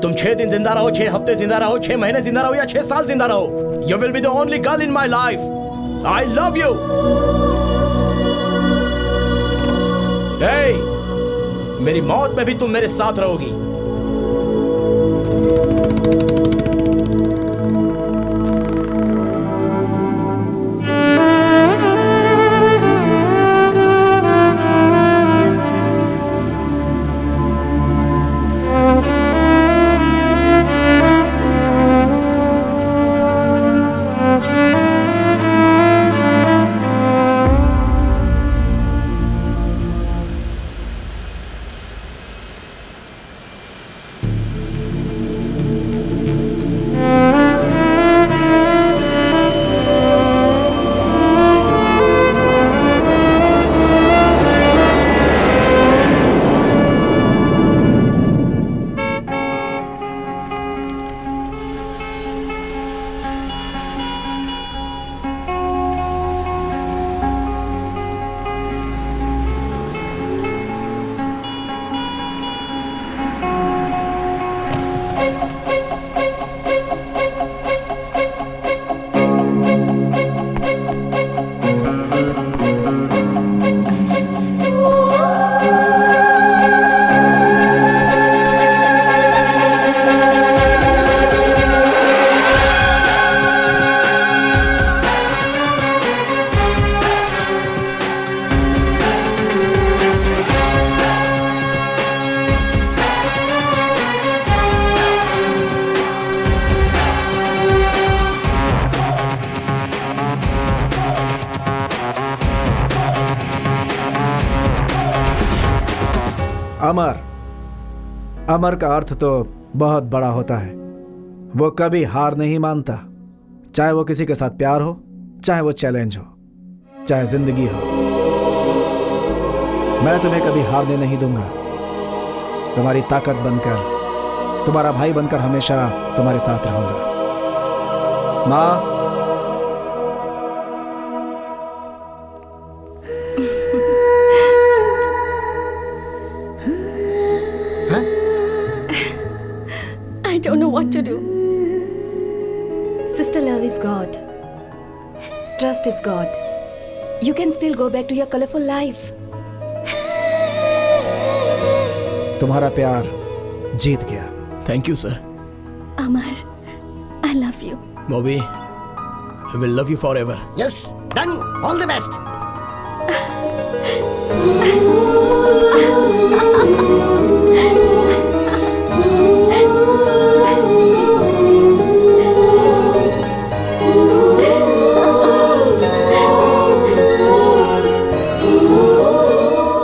तुम 6 दिन जिंदा रहो, 6 हफ्ते जिंदा रहो, 6 महीने जिंदा रहो या 6 साल जिंदा रहो, you will be the only girl in my life. I love you. Hey, मेरी मौत में भी तुम मेरे साथ रहोगी। अमर, अमर का अर्थ तो बहुत बड़ा होता है। वो कभी हार नहीं मानता, चाहे वो किसी के साथ प्यार हो, चाहे वो चैलेंज हो, चाहे जिंदगी हो। मैं तुम्हें कभी हारने नहीं दूंगा। तुम्हारी ताकत बनकर, तुम्हारा भाई बनकर हमेशा तुम्हारे साथ रहूंगा। माँ, I don't know what to do. Sister, love is God. Trust is God. You can still go back to your colorful life. तुम्हारा प्यार जीत गया। Thank you sir. Amar, I love you. Bobby, I will love you forever. Yes, done. All the best.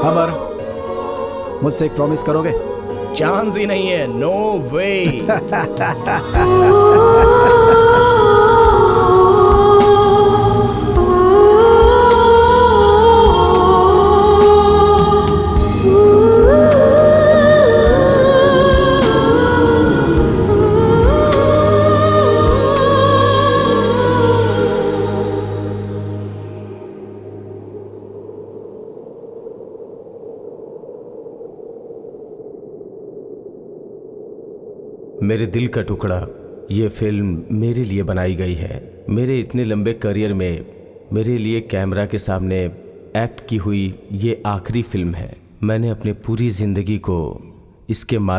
अमर, मुझसे एक promise करोगे? Chance ही नहीं है, no वे। मेरे दिल का टुकड़ा, ये फिल्म मेरे लिए बनाई गई है। मेरे इतने लंबे करियर में मेरे लिए कैमरा के सामने एक्ट की हुई ये आखिरी फिल्म है। मैंने अपनी पूरी जिंदगी को इसके